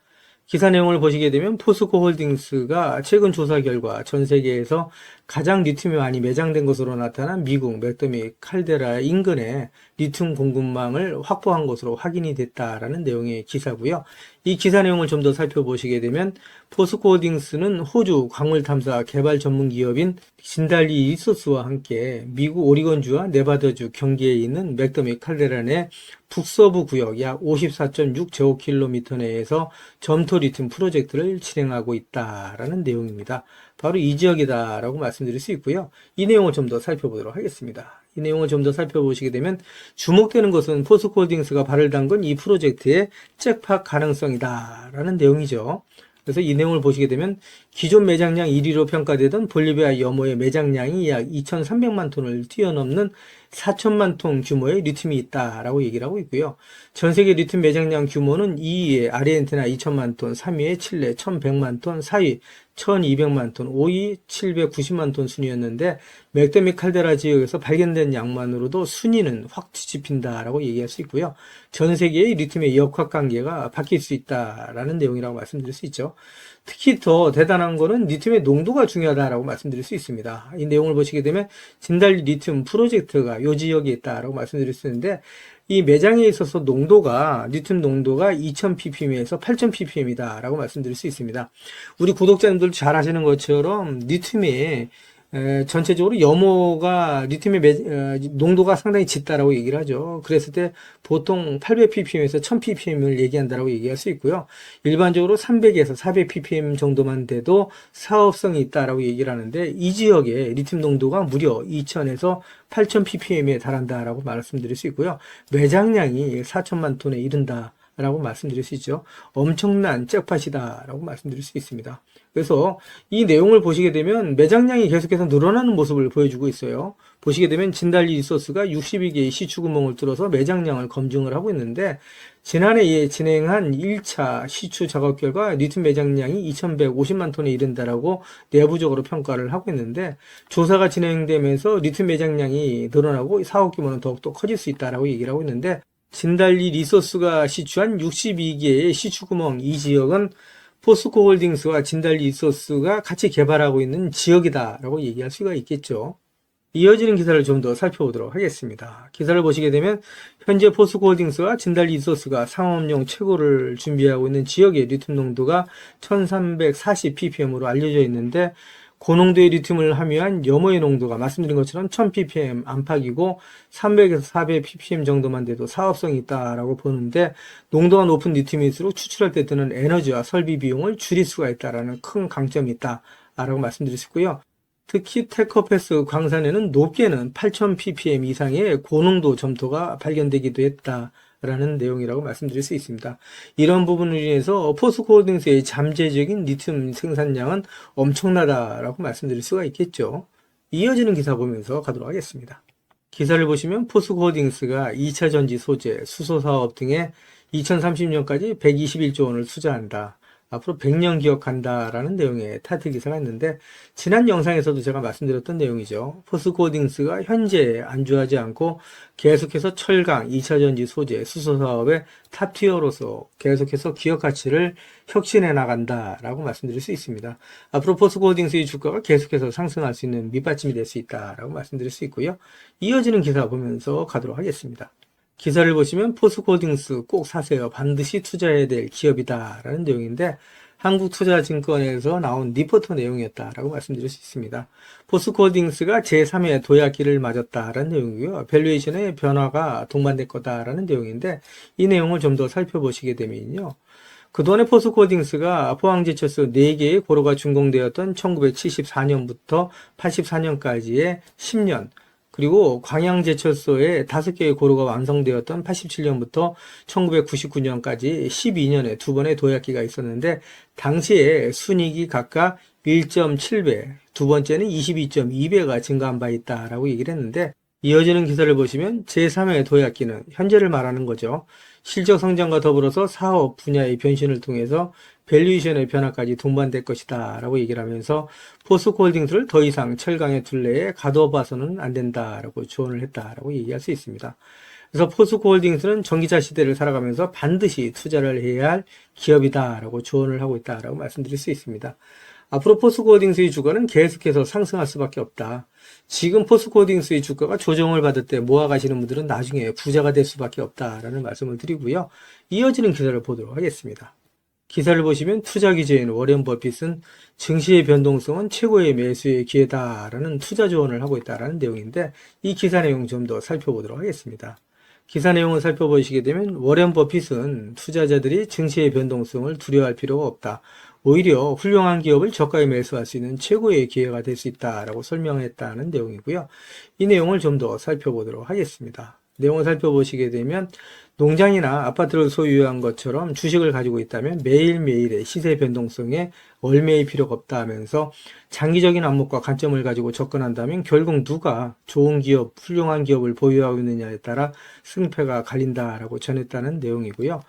기사 내용을 보시게 되면 포스코홀딩스가 최근 조사 결과 전 세계에서 가장 리튬이 많이 매장된 것으로 나타난 미국 맥더밋 칼데라 인근에 리튬 공급망을 확보한 것으로 확인이 됐다라는 내용의 기사고요. 이 기사 내용을 좀 더 살펴보시게 되면 포스코홀딩스는 호주 광물 탐사 개발 전문 기업인 진달리 리소스와 함께 미국 오리건주와 네바다주 경계에 있는 맥더밋 칼데라 내 북서부 구역 약 54.6제곱킬로미터 내에서 점토 리튬 프로젝트를 진행하고 있다라는 내용입니다. 바로 이 지역이다라고 말씀드릴 수 있고요. 이 내용을 좀 더 살펴보도록 하겠습니다. 이 내용을 좀 더 살펴보시게 되면 주목되는 것은 포스코홀딩스가 발을 담근 이 프로젝트의 잭팟 가능성이다라는 내용이죠. 그래서 이 내용을 보시게 되면 기존 매장량 1위로 평가되던 볼리비아 여모의 매장량이 약 2,300만 톤을 뛰어넘는 4천만 톤 규모의 리튬이 있다라고 얘기를 하고 있고요. 전 세계 리튬 매장량 규모는 2위에 아르헨티나 2천만 톤, 3위에 칠레 1,100만 톤, 4위 1,200만 톤, 5위 790만 톤 순이었는데 맥더밋 칼데라 지역에서 발견된 양만으로도 순위는 확 뒤집힌다라고 얘기할 수 있고요. 전 세계의 리튬의 역학관계가 바뀔 수 있다라는 내용이라고 말씀드릴 수 있죠. 특히 더 대단한 거는 리튬의 농도가 중요하다라고 말씀드릴 수 있습니다. 이 내용을 보시게 되면 진달리 리튬 프로젝트가 이 지역에 있다라고 말씀드릴 수 있는데 이 매장에 있어서 리튬 농도가 2000ppm에서 8000ppm이다 라고 말씀드릴 수 있습니다. 우리 구독자님들 잘 아시는 것처럼 리튬이 전체적으로 염호가 리튬의 농도가 상당히 짙다라고 얘기를 하죠. 그랬을 때 보통 800ppm에서 1000ppm을 얘기한다라고 얘기할 수 있고요. 일반적으로 300에서 400ppm 정도만 돼도 사업성이 있다라고 얘기를 하는데 이 지역에 리튬 농도가 무려 2000에서 8000ppm에 달한다라고 말씀드릴 수 있고요. 매장량이 4천만 톤에 이른다. 라고 말씀드릴 수 있죠. 엄청난 잭팟이다 라고 말씀드릴 수 있습니다. 그래서 이 내용을 보시게 되면 매장량이 계속해서 늘어나는 모습을 보여주고 있어요. 보시게 되면 진달리 리소스가 62개의 시추구멍을 뚫어서 매장량을 검증을 하고 있는데 지난해에 진행한 1차 시추 작업 결과 리튬 매장량이 2150만 톤에 이른다라고 내부적으로 평가를 하고 있는데 조사가 진행되면서 리튬 매장량이 늘어나고 사업 규모는 더욱더 커질 수 있다라고 얘기를 하고 있는데 진달리 리소스가 시추한 62개의 시추구멍 이 지역은 포스코홀딩스와 진달리 리소스가 같이 개발하고 있는 지역이다라고 얘기할 수가 있겠죠. 이어지는 기사를 좀 더 살펴보도록 하겠습니다. 기사를 보시게 되면 현재 포스코홀딩스와 진달리 리소스가 상업용 최고를 준비하고 있는 지역의 리튬 농도가 1340ppm으로 알려져 있는데 고농도의 리튬을 함유한 염호의 농도가 말씀드린 것처럼 1000ppm 안팎이고 300에서 400ppm 정도만 돼도 사업성이 있다라고 보는데 농도가 높은 리튬일수록 추출할 때 드는 에너지와 설비 비용을 줄일 수가 있다라는 큰 강점이 있다라고 말씀드릴 수 있고요. 특히 테커패스 광산에는 높게는 8000ppm 이상의 고농도 점토가 발견되기도 했다. 라는 내용이라고 말씀드릴 수 있습니다. 이런 부분을 인해서 포스코홀딩스의 잠재적인 리튬 생산량은 엄청나다라고 말씀드릴 수가 있겠죠. 이어지는 기사 보면서 가도록 하겠습니다. 기사를 보시면 포스코홀딩스가 2차 전지 소재, 수소 사업 등에 2030년까지 121조 원을 투자한다. 앞으로 100년 기억한다라는 내용의 타이틀 기사가 있는데, 지난 영상에서도 제가 말씀드렸던 내용이죠. 포스코홀딩스가 현재 안주하지 않고 계속해서 철강, 2차 전지 소재, 수소 사업의 탑티어로서 계속해서 기업 가치를 혁신해 나간다라고 말씀드릴 수 있습니다. 앞으로 포스코홀딩스의 주가가 계속해서 상승할 수 있는 밑받침이 될 수 있다라고 말씀드릴 수 있고요. 이어지는 기사 보면서 가도록 하겠습니다. 기사를 보시면 포스코홀딩스 꼭 사세요. 반드시 투자해야 될 기업이다 라는 내용인데, 한국투자증권에서 나온 리포터 내용이었다라고 말씀드릴 수 있습니다. 포스코홀딩스가 제3의 도약기를 맞았다라는 내용이고요. 밸류에이션의 변화가 동반될 거다라는 내용인데, 이 내용을 좀 더 살펴보시게 되면요. 그동안에 포스코홀딩스가 포항제철소 4개의 고로가 준공되었던 1974년부터 84년까지의 10년, 그리고 광양제철소에 5개의 고로가 완성되었던 87년부터 1999년까지 12년에 2번의 도약기가 있었는데, 당시에 순이익이 각각 1.7배, 두 번째는 22.2배가 증가한 바 있다라고 얘기를 했는데, 이어지는 기사를 보시면 제3의 도약기는 현재를 말하는 거죠. 실적 성장과 더불어서 사업 분야의 변신을 통해서 밸류에이션의 변화까지 동반될 것이다 라고 얘기를 하면서 포스코홀딩스를 더 이상 철강의 둘레에 가둬봐서는 안 된다라고 조언을 했다라고 얘기할 수 있습니다. 그래서 포스코홀딩스는 전기차 시대를 살아가면서 반드시 투자를 해야 할 기업이다라고 조언을 하고 있다라고 말씀드릴 수 있습니다. 앞으로 포스코홀딩스의 주가는 계속해서 상승할 수밖에 없다. 지금 포스코홀딩스의 주가가 조정을 받을 때 모아가시는 분들은 나중에 부자가 될 수밖에 없다라는 말씀을 드리고요. 이어지는 기사를 보도록 하겠습니다. 기사를 보시면 투자 기재인 워렌 버핏은 증시의 변동성은 최고의 매수의 기회다라는 투자 조언을 하고 있다라는 내용인데, 이 기사 내용 좀 더 살펴보도록 하겠습니다. 기사 내용을 살펴보시게 되면 워렌 버핏은 투자자들이 증시의 변동성을 두려워할 필요가 없다. 오히려 훌륭한 기업을 저가에 매수할 수 있는 최고의 기회가 될 수 있다라고 설명했다는 내용이고요. 이 내용을 좀 더 살펴보도록 하겠습니다. 내용을 살펴보시게 되면, 농장이나 아파트를 소유한 것처럼 주식을 가지고 있다면 매일매일의 시세 변동성에 얽매일 필요가 없다 하면서, 장기적인 안목과 관점을 가지고 접근한다면 결국 누가 좋은 기업, 훌륭한 기업을 보유하고 있느냐에 따라 승패가 갈린다라고 전했다는 내용이고요.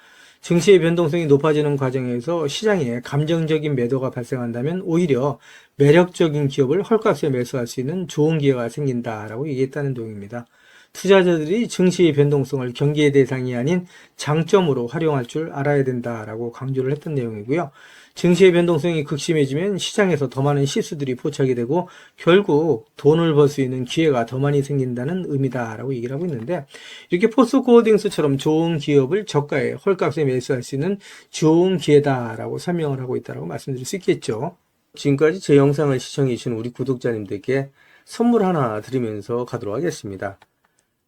증시의 변동성이 높아지는 과정에서 시장에 감정적인 매도가 발생한다면 오히려 매력적인 기업을 헐값에 매수할 수 있는 좋은 기회가 생긴다라고 얘기했다는 내용입니다. 투자자들이 증시의 변동성을 경계의 대상이 아닌 장점으로 활용할 줄 알아야 된다라고 강조를 했던 내용이고요. 증시의 변동성이 극심해지면 시장에서 더 많은 실수들이 포착이 되고 결국 돈을 벌 수 있는 기회가 더 많이 생긴다는 의미다라고 얘기를 하고 있는데, 이렇게 포스코홀딩스처럼 좋은 기업을 저가에 헐값에 매수할 수 있는 좋은 기회다라고 설명을 하고 있다고 말씀드릴 수 있겠죠. 지금까지 제 영상을 시청해 주신 우리 구독자님들께 선물 하나 드리면서 가도록 하겠습니다.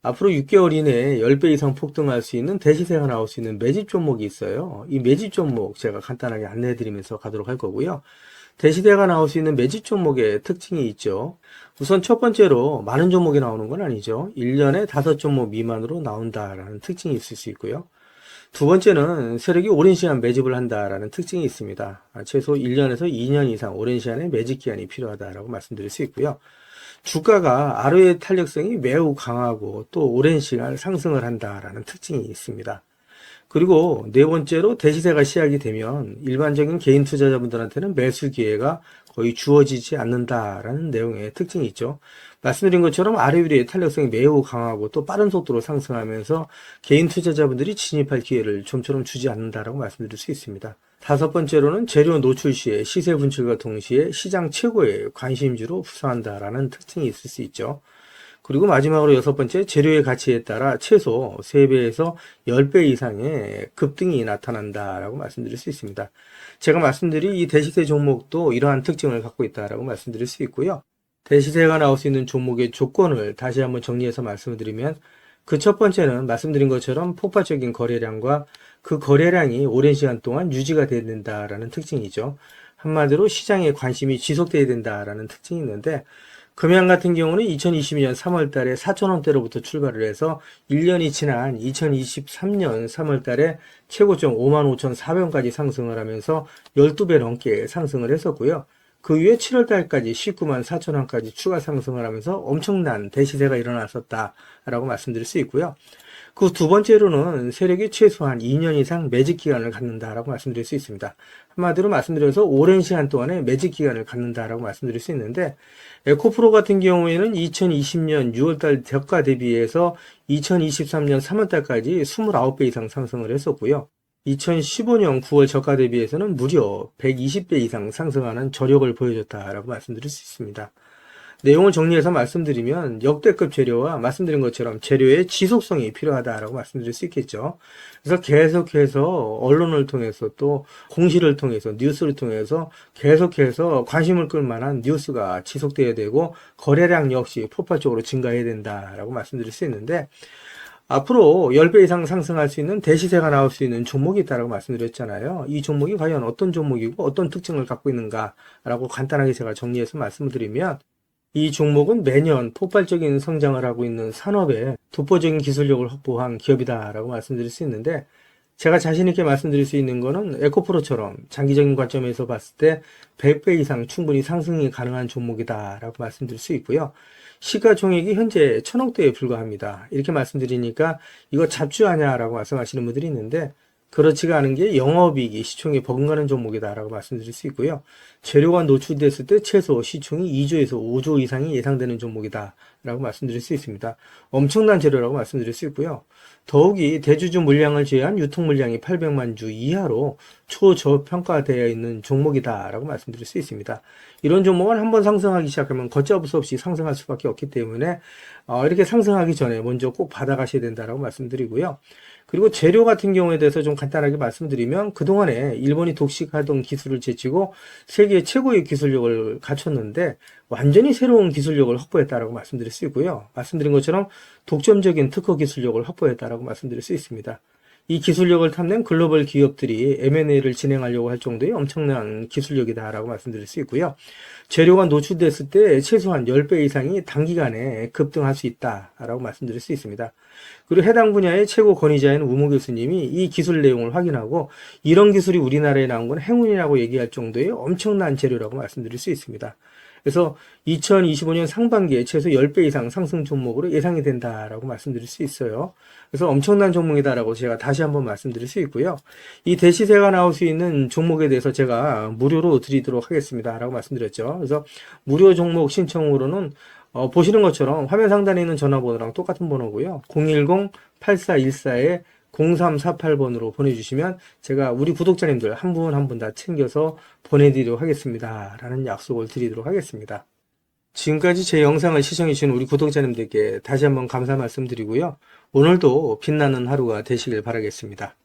앞으로 6개월 이내에 10배 이상 폭등할 수 있는 대시세가 나올 수 있는 매집 종목이 있어요. 이 매집 종목 제가 간단하게 안내해 드리면서 가도록 할 거고요. 대시세가 나올 수 있는 매집 종목의 특징이 있죠. 우선 첫 번째로 많은 종목이 나오는 건 아니죠. 1년에 5종목 미만으로 나온다라는 특징이 있을 수 있고요. 두 번째는 세력이 오랜 시간 매집을 한다라는 특징이 있습니다. 최소 1년에서 2년 이상 오랜 시간의 매집 기간이 필요하다라고 말씀드릴 수 있고요. 주가가 ROE 탄력성이 매우 강하고 또 오랜 시간 상승을 한다라는 특징이 있습니다. 그리고 네 번째로 대시세가 시작이 되면 일반적인 개인 투자자분들한테는 매수 기회가 거의 주어지지 않는다라는 내용의 특징이 있죠. 말씀드린 것처럼 ROE의 탄력성이 매우 강하고 또 빠른 속도로 상승하면서 개인 투자자분들이 진입할 기회를 좀처럼 주지 않는다라고 말씀드릴 수 있습니다. 다섯 번째로는 재료 노출 시에 시세 분출과 동시에 시장 최고의 관심주로 부상한다라는 특징이 있을 수 있죠. 그리고 마지막으로 여섯 번째, 재료의 가치에 따라 최소 3배에서 10배 이상의 급등이 나타난다라고 말씀드릴 수 있습니다. 제가 말씀드린 이 대시세 종목도 이러한 특징을 갖고 있다라고 말씀드릴 수 있고요. 대시세가 나올 수 있는 종목의 조건을 다시 한번 정리해서 말씀을 드리면, 그 첫 번째는 말씀드린 것처럼 폭발적인 거래량과 그 거래량이 오랜 시간 동안 유지가 돼야 된다라는 특징이죠. 한마디로 시장의 관심이 지속돼야 된다라는 특징이 있는데, 금양 같은 경우는 2022년 3월 달에 4,000원대로부터 출발을 해서 1년이 지난 2023년 3월 달에 최고점 55,400원까지 상승을 하면서 12배 넘게 상승을 했었고요. 그 위에 7월 달까지 19만 4천 원까지 추가 상승을 하면서 엄청난 대시세가 일어났었다라고 말씀드릴 수 있고요. 그 두 번째로는 세력이 최소한 2년 이상 매집 기간을 갖는다라고 말씀드릴 수 있습니다. 한마디로 말씀드려서 오랜 시간 동안에 매집 기간을 갖는다라고 말씀드릴 수 있는데, 에코프로 같은 경우에는 2020년 6월달 저가 대비해서 2023년 3월달까지 29배 이상 상승을 했었고요. 2015년 9월 저가 대비해서는 무려 120배 이상 상승하는 저력을 보여줬다라고 말씀드릴 수 있습니다. 내용을 정리해서 말씀드리면 역대급 재료와 말씀드린 것처럼 재료의 지속성이 필요하다라고 말씀드릴 수 있겠죠. 그래서 계속해서 언론을 통해서 또 공시를 통해서 뉴스를 통해서 계속해서 관심을 끌 만한 뉴스가 지속돼야 되고 거래량 역시 폭발적으로 증가해야 된다라고 말씀드릴 수 있는데, 앞으로 10배 이상 상승할 수 있는 대시세가 나올 수 있는 종목이 있다고 말씀드렸잖아요. 이 종목이 과연 어떤 종목이고 어떤 특징을 갖고 있는가라고 간단하게 제가 정리해서 말씀을 드리면, 이 종목은 매년 폭발적인 성장을 하고 있는 산업에 독보적인 기술력을 확보한 기업이다라고 말씀드릴 수 있는데, 제가 자신 있게 말씀드릴 수 있는 거는 에코프로처럼 장기적인 관점에서 봤을 때 100배 이상 충분히 상승이 가능한 종목이다라고 말씀드릴 수 있고요. 시가총액이 현재 1000억대에 불과합니다. 이렇게 말씀드리니까 이거 잡주하냐라고 말씀하시는 분들이 있는데, 그렇지가 않은 게 영업이익이 시총에 버금가는 종목이다라고 말씀드릴 수 있고요. 재료가 노출됐을 때 최소 시총이 2조에서 5조 이상이 예상되는 종목이다라고 말씀드릴 수 있습니다. 엄청난 재료라고 말씀드릴 수 있고요. 더욱이 대주주 물량을 제외한 유통 물량이 800만 주 이하로 초저평가되어 있는 종목이다라고 말씀드릴 수 있습니다. 이런 종목은 한번 상승하기 시작하면 걷잡을 수 없이 상승할 수밖에 없기 때문에 이렇게 상승하기 전에 먼저 꼭 받아가셔야 된다라고 말씀드리고요. 그리고 재료 같은 경우에 대해서 좀 간단하게 말씀드리면, 그동안에 일본이 독식하던 기술을 제치고 세계 최고의 기술력을 갖췄는데 완전히 새로운 기술력을 확보했다라고 말씀드릴 수 있고요. 말씀드린 것처럼 독점적인 특허 기술력을 확보했다라고 말씀드릴 수 있습니다. 이 기술력을 탐낸 글로벌 기업들이 M&A를 진행하려고 할 정도의 엄청난 기술력이다라고 말씀드릴 수 있고요. 재료가 노출됐을 때 최소한 10배 이상이 단기간에 급등할 수 있다라고 말씀드릴 수 있습니다. 그리고 해당 분야의 최고 권위자인 우모 교수님이 이 기술 내용을 확인하고 이런 기술이 우리나라에 나온 건 행운이라고 얘기할 정도의 엄청난 재료라고 말씀드릴 수 있습니다. 그래서 2025년 상반기에 최소 10배 이상 상승 종목으로 예상이 된다라고 말씀드릴 수 있어요. 그래서 엄청난 종목이다라고 제가 다시 한번 말씀드릴 수 있고요. 이 대시세가 나올 수 있는 종목에 대해서 제가 무료로 드리도록 하겠습니다 라고 말씀드렸죠. 그래서 무료 종목 신청으로는 보시는 것처럼 화면 상단에 있는 전화번호랑 똑같은 번호고요. 010-8414에 0348번으로 보내주시면 제가 우리 구독자님들 한 분 한 분 다 챙겨서 보내드리도록 하겠습니다 라는 약속을 드리도록 하겠습니다. 지금까지 제 영상을 시청해주신 우리 구독자님들께 다시 한번 감사 말씀드리고요. 오늘도 빛나는 하루가 되시길 바라겠습니다.